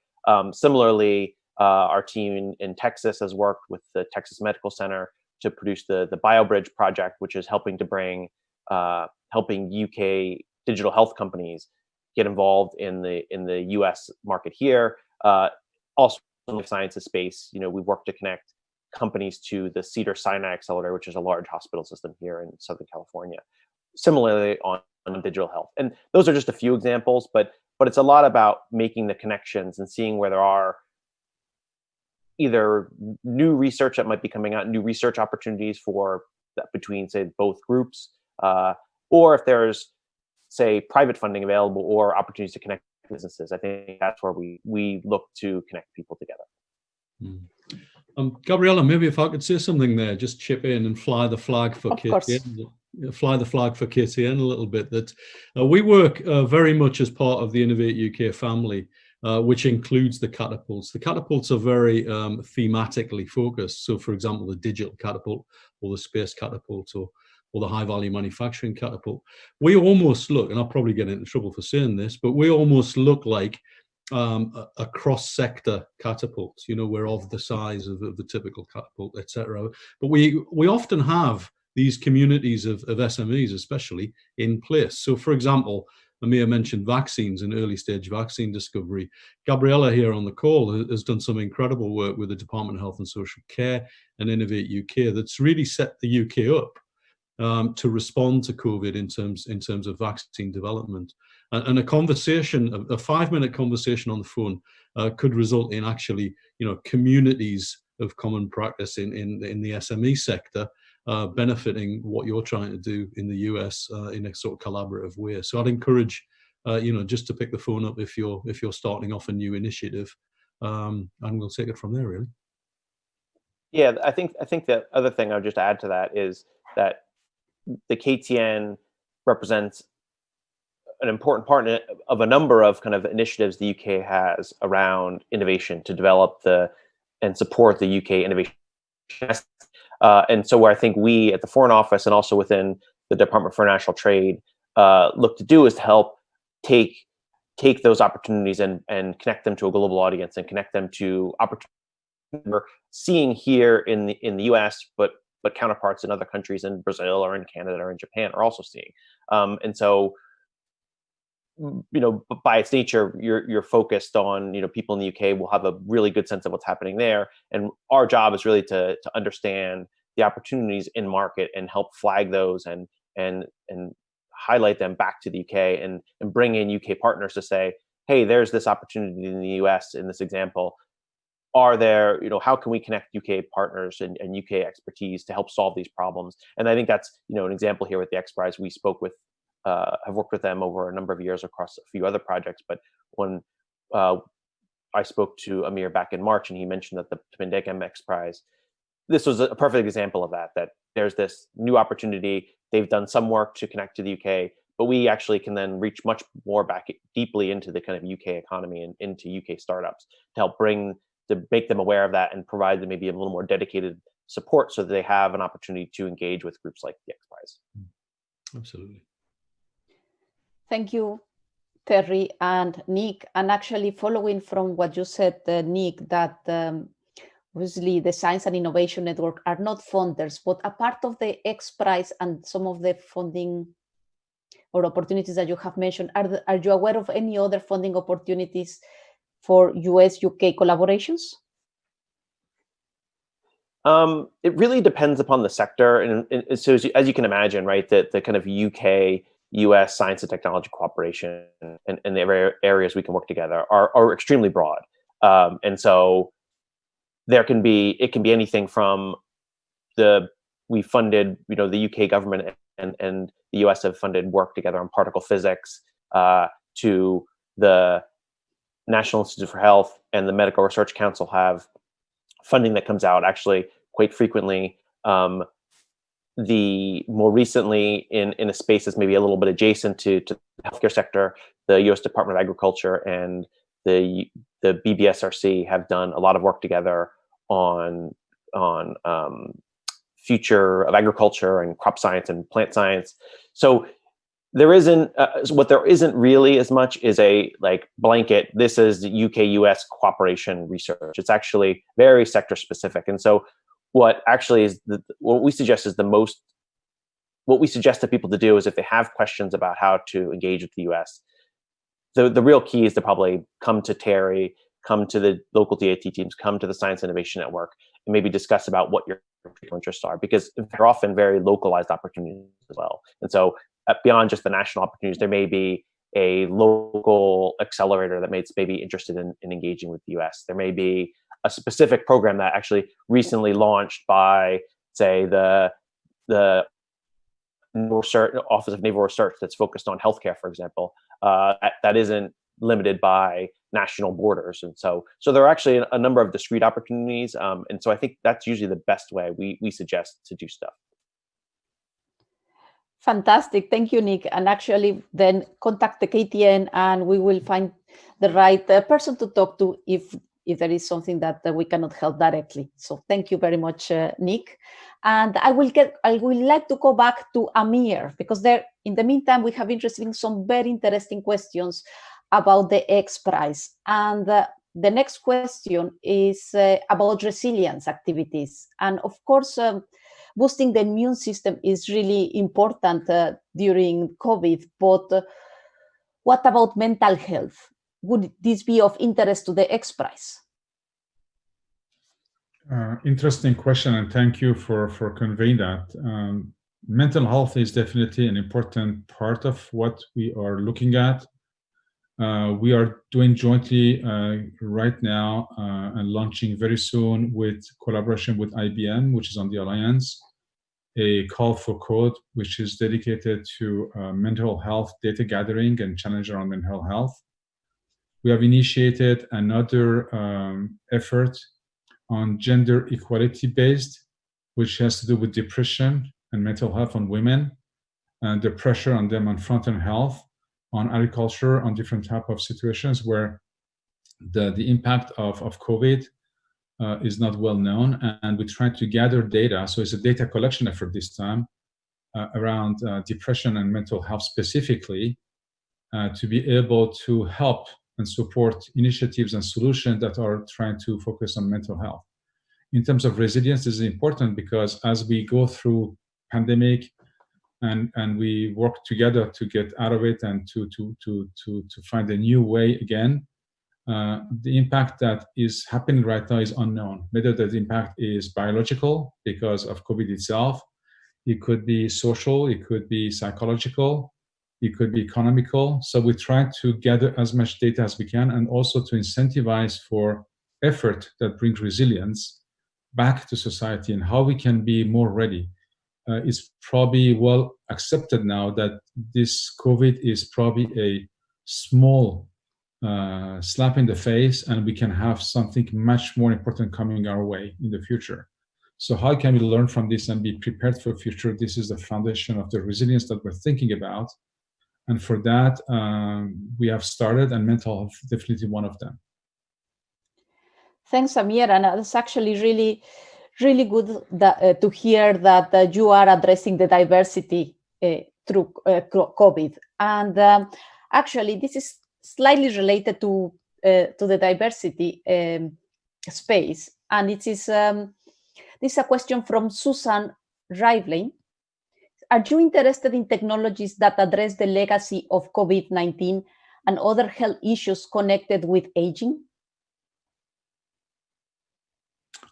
Similarly, our team in Texas has worked with the Texas Medical Center to produce the BioBridge project, which is helping to bring, helping UK digital health companies get involved in the US market here. Also in the life sciences space, we've worked to connect companies to the Cedars-Sinai Accelerator, which is a large hospital system here in Southern California. Similarly on digital health. And those are just a few examples, but it's a lot about making the connections and seeing where there are either new research that might be coming out, new research opportunities between, say, both groups, or if there's, say, private funding available or opportunities to connect businesses. I think that's where we look to connect people together. Gabriella, maybe if I could say something there, just chip in and fly the flag for KTN. Fly the flag for KTN a little bit. That we work very much as part of the Innovate UK family, which includes the catapults. The catapults are very thematically focused. So, for example, the digital catapult or the space catapult or the high value manufacturing catapult. We almost look, and I'll probably get into trouble for saying this, but we almost look like a cross-sector catapult. We're of the size of the typical catapult, etc. But we often have these communities of SMEs, especially, in place. So, for example, Amir mentioned vaccines and early stage vaccine discovery. Gabriella here on the call has done some incredible work with the Department of Health and Social Care and Innovate UK that's really set the UK up to respond to COVID in terms of vaccine development. And a conversation, a 5-minute conversation on the phone could result in actually, communities of common practice in the SME sector benefiting what you're trying to do in the US in a sort of collaborative way. So I'd encourage, just to pick the phone up if you're starting off a new initiative, and we'll take it from there, really. Yeah, I think the other thing I would just add to that is that the KTN represents an important part of a number of kind of initiatives the UK has around innovation to develop and support the UK innovation. And so where I think we at the Foreign Office and also within the Department for International Trade look to do is to help take those opportunities and connect them to a global audience and connect them to opportunities we're seeing here in the US, but but counterparts in other countries in Brazil or in Canada or in Japan are also seeing. And so, by its nature, you're focused on, people in the UK will have a really good sense of what's happening there. And our job is really to understand the opportunities in market and help flag those and highlight them back to the UK and bring in UK partners to say, hey, there's this opportunity in the US in this example. Are there, how can we connect UK partners and UK expertise to help solve these problems? And I think that's, an example here with the XPRIZE. We spoke with, have worked with them over a number of years across a few other projects. But when I spoke to Amir back in March, and he mentioned that the Pandemic XPRIZE, this was a perfect example of that there's this new opportunity. They've done some work to connect to the UK, but we actually can then reach much more back deeply into the kind of UK economy and into UK startups to make them aware of that and provide them maybe a little more dedicated support so that they have an opportunity to engage with groups like the XPRIZE. Absolutely. Thank you, Terry and Nick. And actually following from what you said, Nick, that obviously the Science and Innovation Network are not funders, but a part of the XPRIZE and some of the funding or opportunities that you have mentioned, are you aware of any other funding opportunities for US-UK collaborations? It really depends upon the sector. And so as you can imagine, right, the kind of UK-US science and technology cooperation and the areas we can work together are extremely broad. And so it can be anything from we funded, the UK government and the US have funded work together on particle physics, to the National Institute for Health and the Medical Research Council have funding that comes out actually quite frequently. The more recently in a space that's maybe a little bit adjacent to the healthcare sector, the U.S. Department of Agriculture and the BBSRC have done a lot of work together on future of agriculture and crop science and plant science. So there isn't what there isn't really as much is a blanket. This is UK-US cooperation research. It's actually very sector specific, and so what actually is what we suggest is what we suggest to people to do is if they have questions about how to engage with the US, the real key is to probably come to Terry, come to the local DAT teams, come to the Science Innovation Network, and maybe discuss about what your interests are, because they're often very localized opportunities as well. And so beyond just the national opportunities, there may be a local accelerator that may be interested in engaging with the US. There may be a specific program that actually recently launched by, say, the Office of Naval Research that's focused on healthcare, for example, that isn't limited by national borders. And so there are actually a number of discrete opportunities. And so I think that's usually the best way we suggest to do stuff. Fantastic. Thank you, Nick. And actually then contact the KTN and we will find the right person to talk to if there is something that we cannot help directly. So thank you very much, Nick. And I will like to go back to Amir, because in the meantime, we have been receiving some very interesting questions about the XPRIZE. And the next question is about resilience activities. And of course, boosting the immune system is really important during COVID, but what about mental health? Would this be of interest to the XPRIZE? Interesting question, and thank you for conveying that. Mental health is definitely an important part of what we are looking at. We are doing jointly right now and launching very soon with collaboration with IBM, which is on the Alliance, a call for code, which is dedicated to mental health data gathering and challenge around mental health. We have initiated another effort on gender equality based, which has to do with depression and mental health on women and the pressure on them on front-end health, on agriculture, on different type of situations where the impact of COVID is not well known. And we try to gather data. So it's a data collection effort this time around depression and mental health specifically to be able to help and support initiatives and solutions that are trying to focus on mental health. in terms of resilience, this is important because as we go through pandemic and we work together to get out of it and to find a new way again, the impact that is happening right now is unknown. Whether that impact is biological because of COVID itself, it could be social, it could be psychological, it could be economical. So we try to gather as much data as we can and also to incentivize for effort that brings resilience back to society and how we can be more ready. It's probably well accepted now that this COVID is probably a small slap in the face, and we can have something much more important coming our way in the future. So how can we learn from this and be prepared for the future? This is the foundation of the resilience that we're thinking about. And for that, we have started, and mental health is definitely one of them. Thanks, Amir. And it's actually really good that, to hear that you are addressing the diversity through COVID. And actually, this is slightly related to the diversity space. And it is this is a question from Susan Rivlin. Are you interested in technologies that address the legacy of COVID-19 and other health issues connected with aging?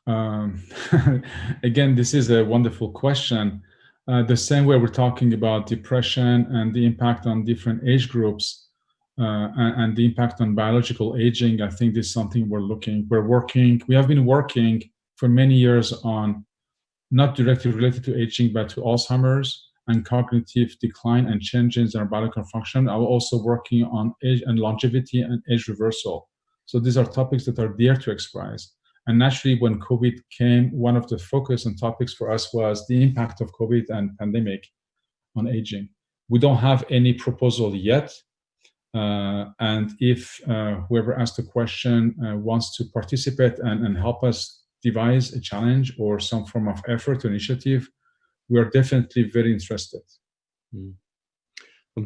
Again, this is a wonderful question. The same way we're talking about depression and the impact on different age groups and the impact on biological aging, I think this is something we have been working for many years on, not directly related to aging, but to Alzheimer's and cognitive decline and changes in our biological function. I'm also working on age and longevity and age reversal. So these are topics that are dear to XPRIZE. And naturally, when COVID came, one of the focus and topics for us was the impact of COVID and pandemic on aging. We don't have any proposal yet. And if whoever asked the question wants to participate and help us devise a challenge or some form of effort or initiative, we are definitely very interested.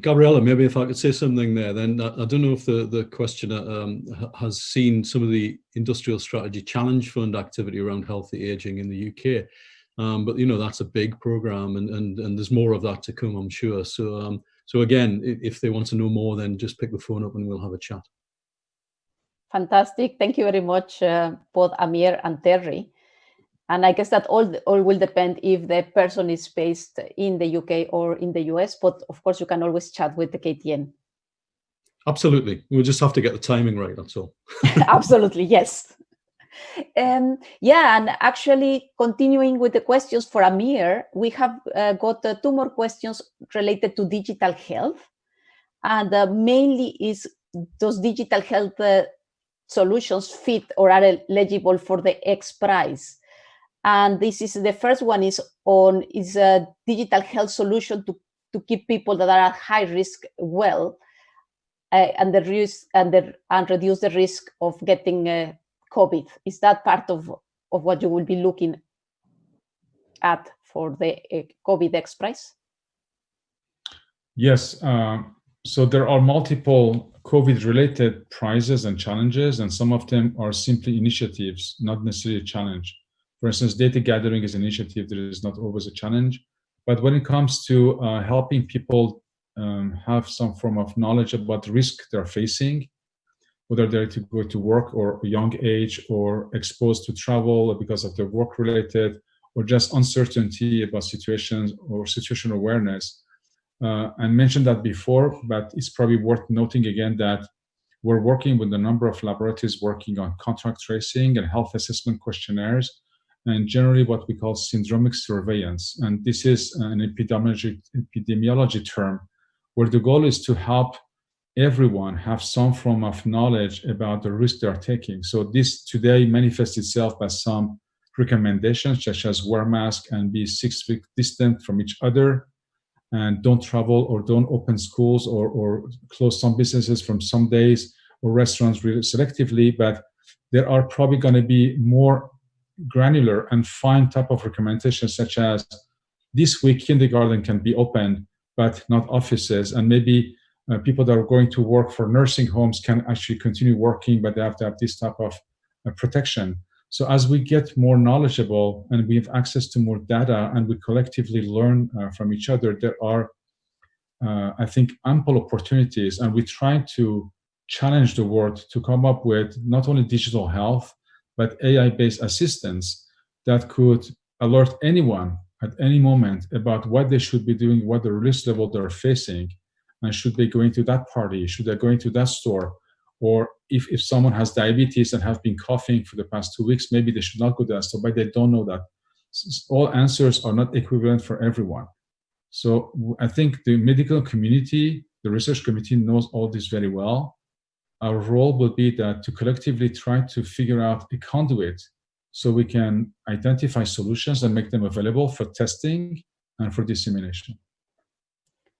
Gabriella, maybe if I could say something there, then I don't know if the questioner has seen some of the Industrial Strategy Challenge Fund activity around healthy aging in the UK. But that's a big program, and there's more of that to come, I'm sure. So again, if they want to know more, then just pick the phone up and we'll have a chat. Fantastic. Thank you very much, both Amir and Terry. And I guess that all will depend if the person is based in the UK or in the US, but of course you can always chat with the KTN. Absolutely. We'll just have to get the timing right, that's all. Absolutely, yes. Yeah, and actually continuing with the questions for Amir, we have got 2 more questions related to digital health. And mainly is those digital health solutions fit or are eligible for the XPRIZE. And this is the first one is a digital health solution to keep people that are at high risk well and reduce the risk of getting COVID. Is that part of what you will be looking at for the COVID XPRIZE? Yes. So there are multiple COVID-related prizes and challenges, and some of them are simply initiatives, not necessarily a challenge. For instance, data gathering is an initiative that is not always a challenge. But when it comes to helping people have some form of knowledge about the risk they're facing, whether they're to go to work or a young age or exposed to travel because of their work-related or just uncertainty about situations or situational awareness. I mentioned that before, but it's probably worth noting again that we're working with a number of laboratories working on contact tracing and health assessment questionnaires, and generally what we call syndromic surveillance. And this is an epidemiology term where the goal is to help everyone have some form of knowledge about the risk they are taking. So this today manifests itself as some recommendations, such as wear mask and be 6 feet distant from each other, and don't travel or don't open schools or close some businesses from some days or restaurants really selectively. But there are probably going to be more granular and fine type of recommendations, such as this week kindergarten can be open, but not offices. And maybe people that are going to work for nursing homes can actually continue working, but they have to have this type of protection. So as we get more knowledgeable and we have access to more data and we collectively learn from each other, there are, I think, ample opportunities. And we try to challenge the world to come up with not only digital health, but AI-based assistants that could alert anyone at any moment about what they should be doing, what the risk level they're facing, and should they going to that party, should they going to that store, or if someone has diabetes and have been coughing for the past 2 weeks, maybe they should not go to that store, but they don't know that. All answers are not equivalent for everyone. So I think the medical community, the research community knows all this very well. Our role will be that to collectively try to figure out a conduit so we can identify solutions and make them available for testing and for dissemination.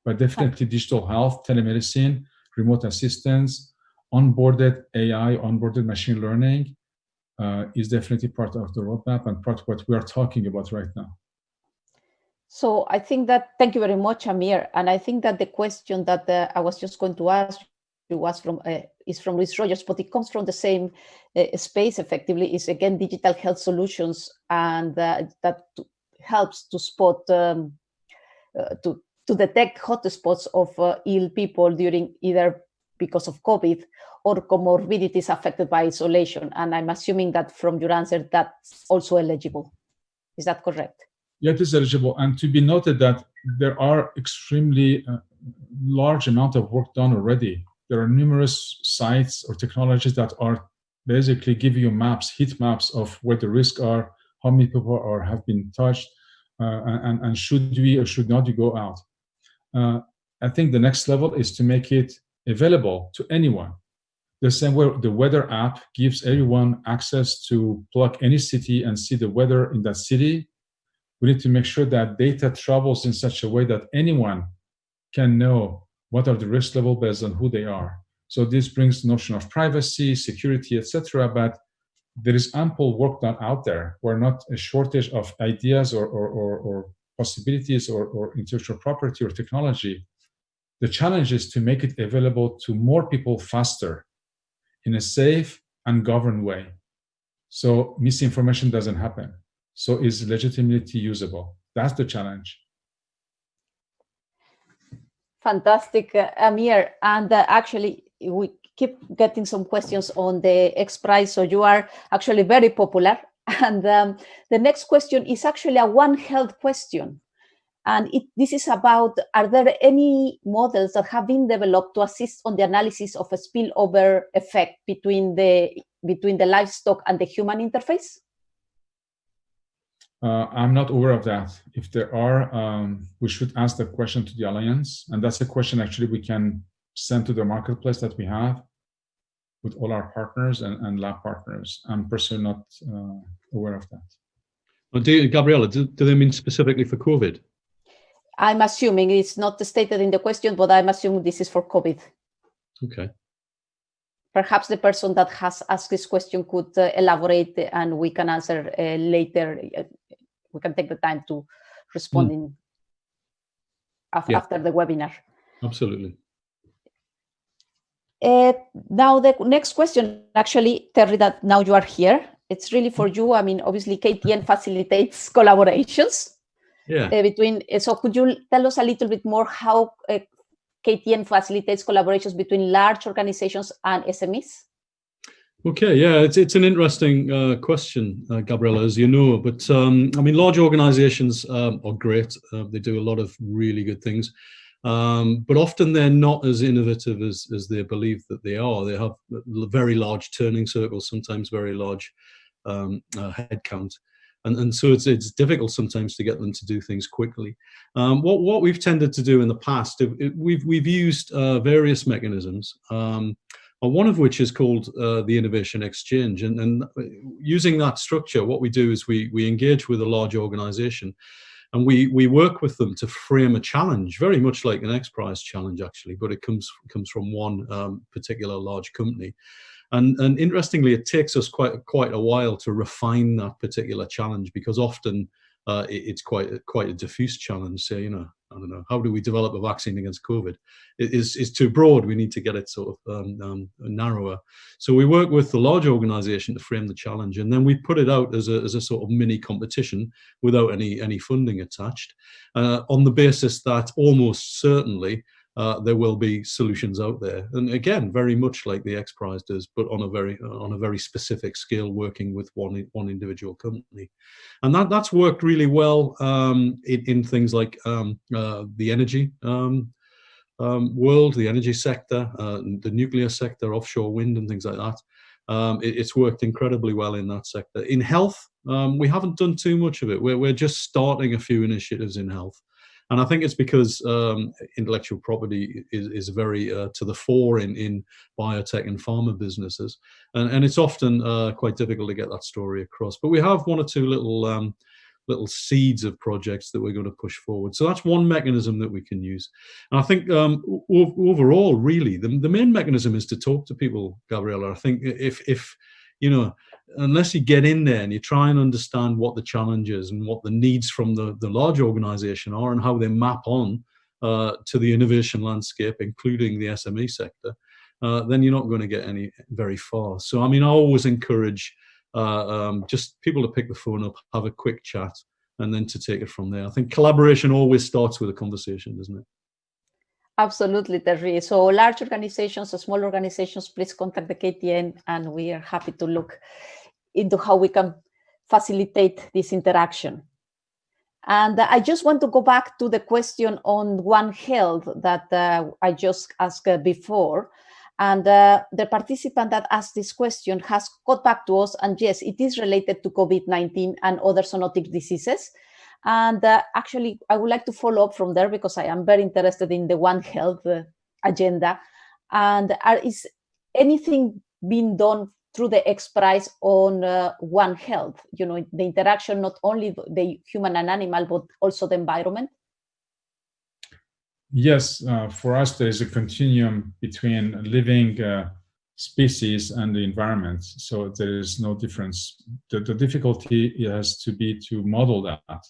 But definitely digital health, telemedicine, remote assistance, onboarded AI, onboarded machine learning is definitely part of the roadmap and part of what we are talking about right now. So I think that, thank you very much, Amir. And I think that the question that I was just going to ask you was is from Luis Rogers, but it comes from the same space effectively, is again digital health solutions, and that helps to spot, to detect hotspots of ill people during either because of COVID or comorbidities affected by isolation. And I'm assuming that from your answer, that's also eligible. Is that correct? Yeah, it is eligible. And to be noted that there are extremely large amount of work done already. There are numerous sites or technologies that are basically giving you maps, heat maps of where the risks are, how many people have been touched, and should we or should not you go out. I think the next level is to make it available to anyone. The same way the weather app gives everyone access to plug any city and see the weather in that city. We need to make sure that data travels in such a way that anyone can know what are the risk level based on who they are. So this brings the notion of privacy, security, etc. But there is ample work done out there. We're not a shortage of ideas or possibilities or intellectual property or technology. The challenge is to make it available to more people faster in a safe and governed way. So misinformation doesn't happen. So is legitimately usable. That's the challenge. Fantastic, Amir. And actually, we keep getting some questions on the XPRIZE. So you are actually very popular. And the next question is actually a One Health question. And this is about, are there any models that have been developed to assist on the analysis of a spillover effect between the livestock and the human interface? I'm not aware of that. If there are, we should ask the question to the Alliance. And that's a question actually we can send to the marketplace that we have with all our partners and lab partners. I'm personally not aware of that. Well, Gabriela, do they mean specifically for COVID? I'm assuming it's not stated in the question, but I'm assuming this is for COVID. Okay. Perhaps the person that has asked this question could elaborate and we can answer later. We can take the time to respond after the webinar. Absolutely. Now the next question, actually, Terry, that now you are here, it's really for you. I mean, obviously KTN facilitates collaborations. Yeah. So could you tell us a little bit more how KTN facilitates collaborations between large organizations and SMEs? Okay, yeah, it's an interesting question, Gabriela, as you know. But I mean, large organizations are great. They do a lot of really good things. But often they're not as innovative as they believe that they are. They have very large turning circles, sometimes very large headcount. And so it's difficult sometimes to get them to do things quickly. What we've tended to do in the past, we've used various mechanisms, one of which is called the Innovation Exchange. And using that structure, what we do is we engage with a large organization and we work with them to frame a challenge, very much like an XPRIZE challenge, actually, but it comes from one particular large company. And interestingly, it takes us quite a while to refine that particular challenge because often it's quite a diffuse challenge. So, I don't know, how do we develop a vaccine against COVID? It is too broad. We need to get it sort of narrower. So we work with the large organization to frame the challenge, and then we put it out as a sort of mini competition without any funding attached, on the basis that almost certainly there will be solutions out there, and again, very much like the XPRIZE does, but on a very specific scale, working with one individual company, and that's worked really well in things like the energy world, the energy sector, the nuclear sector, offshore wind, and things like that. It's worked incredibly well in that sector. In health, we haven't done too much of it. We're just starting a few initiatives in health. And I think it's because intellectual property is very to the fore in biotech and pharma businesses. And it's often quite difficult to get that story across. But we have one or two little seeds of projects that we're going to push forward. So that's one mechanism that we can use. And I think overall, really, the main mechanism is to talk to people, Gabriella. I think if you know, unless you get in there and you try and understand what the challenges and what the needs from the large organization are and how they map on to the innovation landscape, including the SME sector, then you're not going to get very far. So, I mean, I always encourage just people to pick the phone up, have a quick chat, and then to take it from there. I think collaboration always starts with a conversation, doesn't it? Absolutely, Terry. So large organizations or small organizations, please contact the KTN, and we are happy to look into how we can facilitate this interaction. And I just want to go back to the question on One Health that I just asked before. And the participant that asked this question has got back to us, and yes, it is related to COVID-19 and other zoonotic diseases. And actually, I would like to follow up from there because I am very interested in the One Health agenda. And is anything being done through the XPRIZE on One Health? You know, the interaction, not only the human and animal, but also the environment? Yes, for us, there is a continuum between living species and the environment. So there is no difference. The difficulty has to be to model that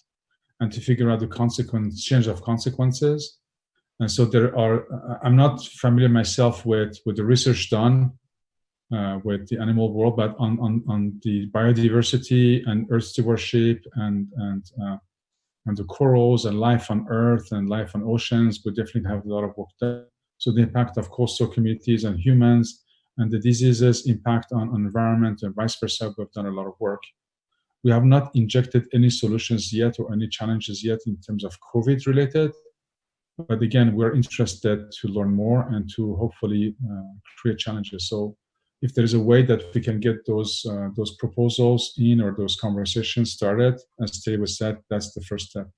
and to figure out the change of consequences. And so there are, I'm not familiar myself with the research done with the animal world, but on the biodiversity and earth stewardship and the corals and life on Earth and life on oceans, we definitely have a lot of work there. So the impact of coastal communities and humans and the diseases impact on environment and vice versa, we've done a lot of work. We have not injected any solutions yet or any challenges yet in terms of COVID related. But again, we're interested to learn more and to hopefully create challenges. So if there is a way that we can get those proposals in or those conversations started, as Terry said, that's the first step.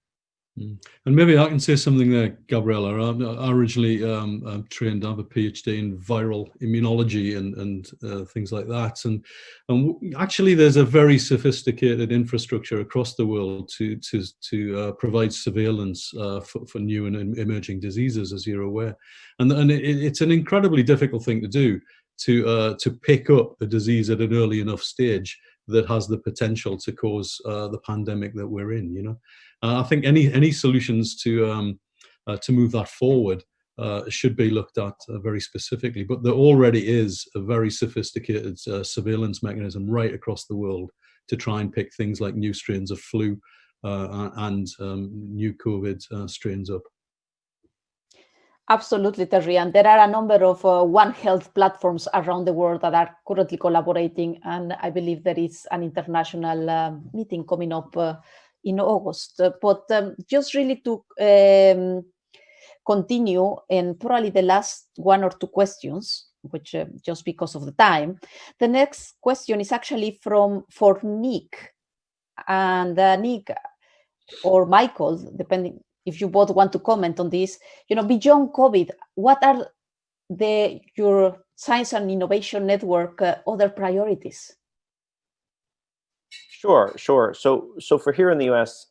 And maybe I can say something there, Gabriella. I originally trained, I have a PhD in viral immunology and things like that. And actually, there's a very sophisticated infrastructure across the world to provide surveillance for new and emerging diseases, as you're aware. And it's an incredibly difficult thing to do, to pick up a disease at an early enough stage that has the potential to cause the pandemic that we're in. You know, I think any solutions to move that forward should be looked at very specifically. But there already is a very sophisticated surveillance mechanism right across the world to try and pick things like new strains of flu and new COVID strains up. Absolutely, Terry. And there are a number of One Health platforms around the world that are currently collaborating. And I believe there is an international meeting coming up in August. But just really to continue, and probably the last one or two questions, which just because of the time, the next question is actually for Nick. And Nick or Michael, depending if you both want to comment on this, you know, beyond COVID, what are your Science and Innovation Network other priorities? Sure. So for here in the US,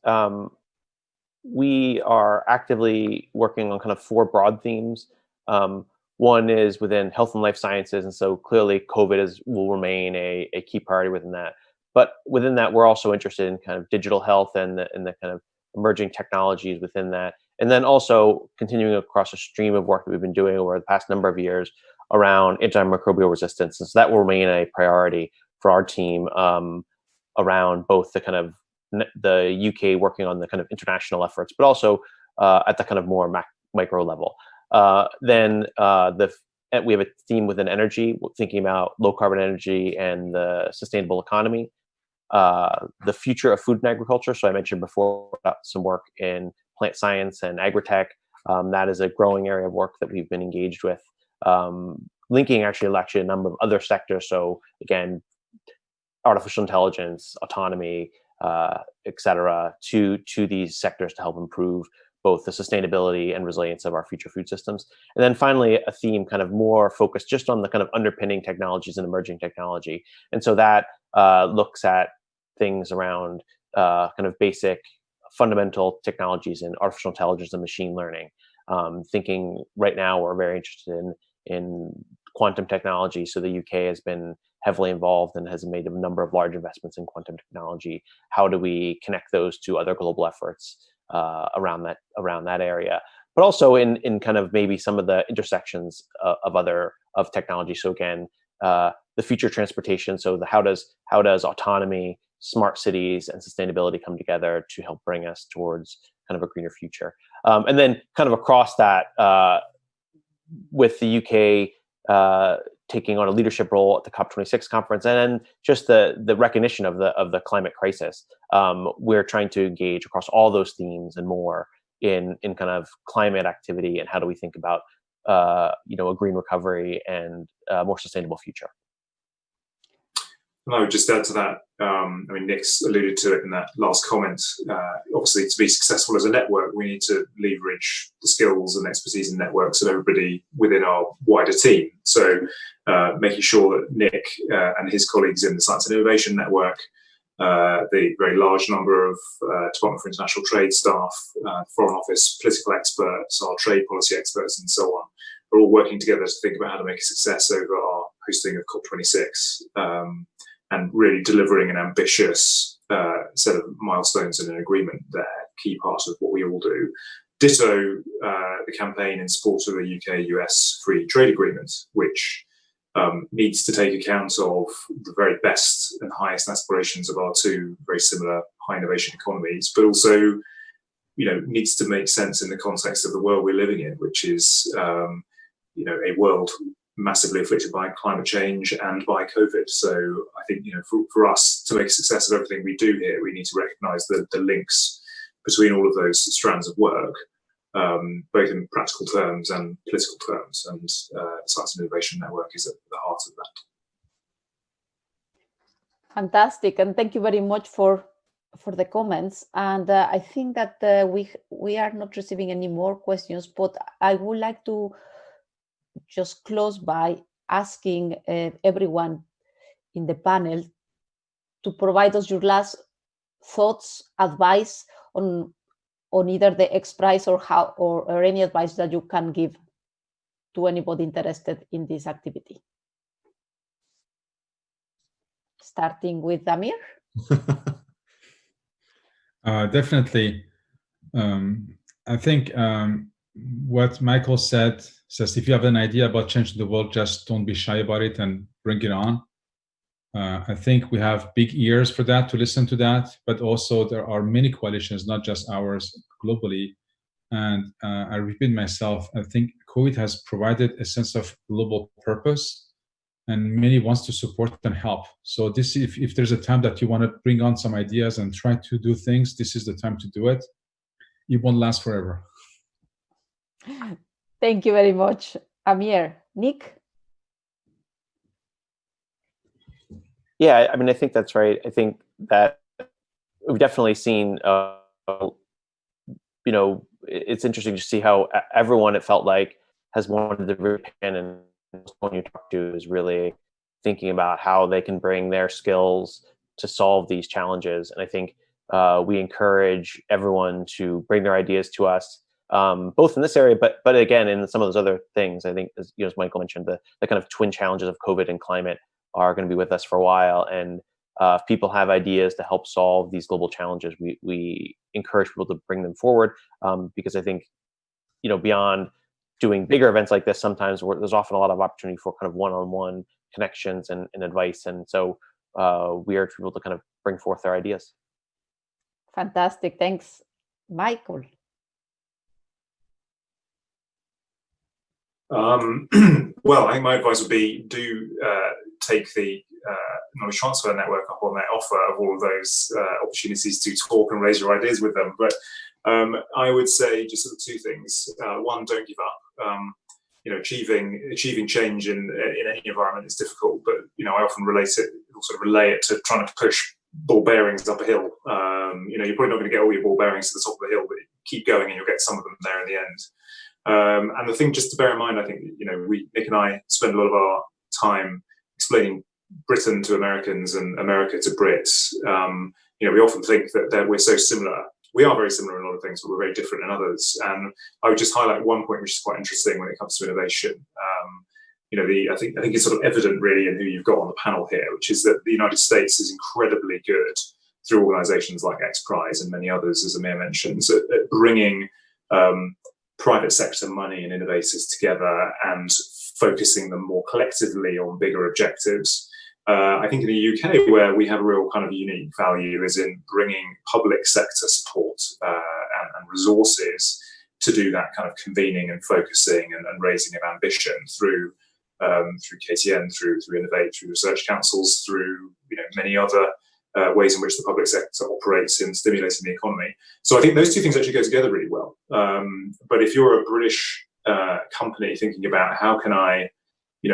we are actively working on kind of four broad themes. One is within health and life sciences, and so clearly COVID will remain a key priority within that. But within that, we're also interested in kind of digital health and the kind of emerging technologies within that, And then also continuing across a stream of work that we've been doing over the past number of years around antimicrobial resistance. And so that will remain a priority for our team around both the kind of the UK working on the kind of international efforts, but also at the kind of more micro level. Then we have a theme within energy, thinking about low carbon energy and the sustainable economy. The future of food and agriculture. So I mentioned before about some work in plant science and agri-tech. That is a growing area of work that we've been engaged with, linking actually a number of other sectors. So again, artificial intelligence, autonomy, et cetera, to these sectors to help improve both the sustainability and resilience of our future food systems. And then finally, a theme kind of more focused just on the kind of underpinning technologies and emerging technology. And so that looks at things around kind of basic fundamental technologies in artificial intelligence and machine learning. Thinking right now, we're very interested in quantum technology. So the UK has been heavily involved and has made a number of large investments in quantum technology. How do we connect those to other global efforts around that area? But also in kind of maybe some of the intersections of technology. So again, the future transportation. So how does autonomy, smart cities, and sustainability come together to help bring us towards kind of a greener future? And then kind of across that, with the UK taking on a leadership role at the COP26 conference, and then just the recognition of the climate crisis, we're trying to engage across all those themes and more in kind of climate activity and how do we think about a green recovery and a more sustainable future. And I would just add to that, I mean, Nick's alluded to it in that last comment. Obviously, to be successful as a network, we need to leverage the skills and expertise and networks of everybody within our wider team. So making sure that Nick and his colleagues in the Science and Innovation Network, the very large number of Department for International Trade staff, Foreign Office, political experts, our trade policy experts, and so on, are all working together to think about how to make a success over our hosting of COP26. And really delivering an ambitious set of milestones and an agreement there, key part of what we all do. Ditto the campaign in support of the UK-US free trade agreement, which needs to take account of the very best and highest aspirations of our two very similar high innovation economies, but also, needs to make sense in the context of the world we're living in, which is, a world massively afflicted by climate change and by COVID. So I think, for us to make a success of everything we do here, we need to recognise the links between all of those strands of work, both in practical terms and political terms. And the Science and Innovation Network is at the heart of that. Fantastic, and thank you very much for the comments. And I think that we are not receiving any more questions, but I would like to just close by asking everyone in the panel to provide us your last thoughts, advice on either the XPRIZE or any advice that you can give to anybody interested in this activity. Starting with Amir. Definitely. I think what Michael says, if you have an idea about changing the world, just don't be shy about it and bring it on. I think we have big ears for that, to listen to that, but also there are many coalitions, not just ours, globally. And I repeat myself, I think COVID has provided a sense of global purpose, and many wants to support and help. So this, if there's a time that you want to bring on some ideas and try to do things, this is the time to do it. It won't last forever. Thank you very much, Amir. Nick? Yeah, I mean, I think that's right. I think that we've definitely seen, it's interesting to see how everyone, it felt like, has wanted to really pin, and someone you talk to is really thinking about how they can bring their skills to solve these challenges. And I think we encourage everyone to bring their ideas to us, both in this area, but again, in some of those other things. I think, as Michael mentioned, the kind of twin challenges of COVID and climate are going to be with us for a while. And If people have ideas to help solve these global challenges, we encourage people to bring them forward, because I think, beyond doing bigger events like this, sometimes there's often a lot of opportunity for kind of one-on-one connections and advice. And so we urge people to kind of bring forth their ideas. Fantastic. Thanks, Michael. Well, I think my advice would be do take the knowledge transfer network up on their offer of all of those opportunities to talk and raise your ideas with them. But I would say just sort of two things. One, don't give up. Achieving change in any environment is difficult, but I often relay it to trying to push ball bearings up a hill. You're probably not going to get all your ball bearings to the top of the hill, but keep going and you'll get some of them there in the end. And the thing just to bear in mind, I think, Nick and I spend a lot of our time explaining Britain to Americans and America to Brits. We often think that we're so similar. We are very similar in a lot of things, but we're very different in others. And I would just highlight one point, which is quite interesting when it comes to innovation. I think it's sort of evident really in who you've got on the panel here, which is that the United States is incredibly good through organizations like XPRIZE and many others, as Amir mentions, at bringing private sector money and innovators together and focusing them more collectively on bigger objectives. I think in the UK, where we have a real kind of unique value is in bringing public sector support and resources to do that kind of convening and focusing and raising of ambition through KTN, through Innovate, through research councils, through many other ways in which the public sector operates in stimulating the economy. So I think those two things actually go together really well. But if you're a British company thinking about how can I,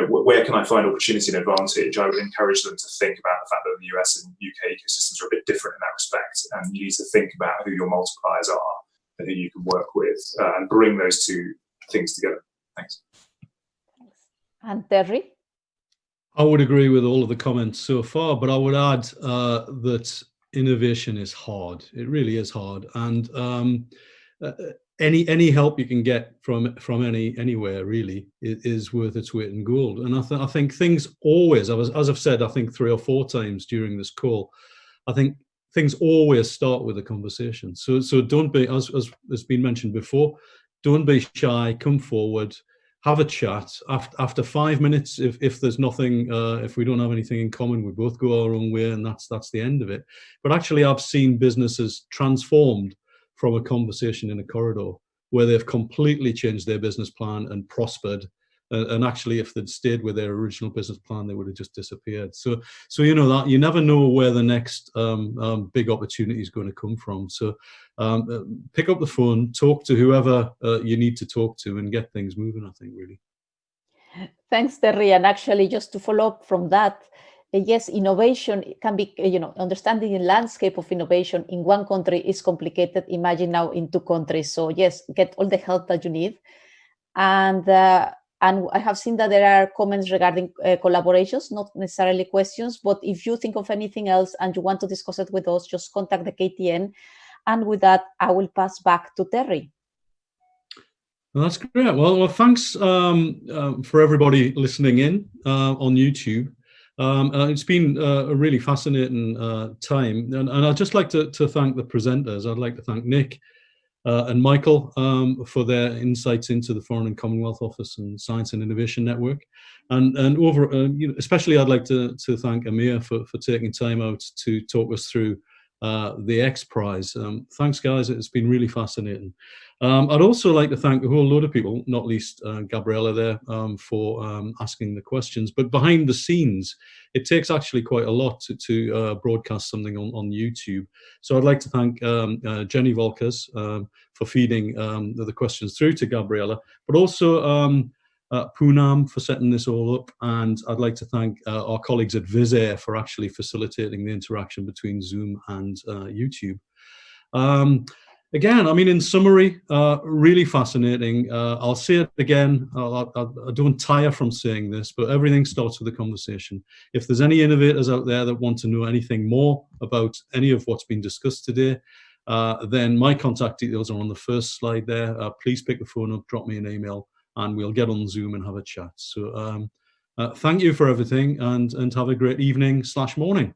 where can I find opportunity and advantage, I would encourage them to think about the fact that the US and UK ecosystems are a bit different in that respect. And you need to think about who your multipliers are and who you can work with and bring those two things together. Thanks. And Terry? I would agree with all of the comments so far, but I would add that innovation is hard. It really is hard, and any help you can get from anywhere really is worth its weight in gold. And I think things always, as I've said, I think 3 or 4 times during this call, I think things always start with a conversation. So don't be, as has been mentioned before, don't be shy. Come forward. Have a chat. After 5 minutes, if there's nothing, if we don't have anything in common, we both go our own way, and that's the end of it. But actually, I've seen businesses transformed from a conversation in a corridor where they've completely changed their business plan and prospered. And actually, if they'd stayed with their original business plan, they would have just disappeared. So that you never know where the next big opportunity is going to come from. So pick up the phone, talk to whoever you need to talk to, and get things moving, I think, really. Thanks, Terry. And actually, just to follow up from that, yes, innovation can be, understanding the landscape of innovation in one country is complicated. Imagine now in 2 countries. So yes, get all the help that you need. And I have seen that there are comments regarding collaborations, not necessarily questions, but if you think of anything else and you want to discuss it with us, just contact the KTN. And with that, I will pass back to Terry. Well, that's great. Well, thanks for everybody listening in on YouTube. It's been a really fascinating time. And I'd just like to thank the presenters. I'd like to thank Nick and Michael for their insights into the Foreign and Commonwealth Office and Science and Innovation Network, and especially I'd like to thank Amir for taking time out to talk us through the XPRIZE. Thanks, guys. It's been really fascinating. I'd also like to thank a whole load of people, not least Gabriella there, for asking the questions. But behind the scenes, it takes actually quite a lot to broadcast something on YouTube. So I'd like to thank Jenny Volkers for feeding the questions through to Gabriella, but also Poonam for setting this all up. And I'd like to thank our colleagues at Visair for actually facilitating the interaction between Zoom and YouTube. Again, I mean, in summary, really fascinating. I'll say it again. I don't tire from saying this, but everything starts with a conversation. If there's any innovators out there that want to know anything more about any of what's been discussed today, then my contact details are on the first slide there. Please pick the phone up, drop me an email, and we'll get on Zoom and have a chat. So thank you for everything, and have a great evening/morning.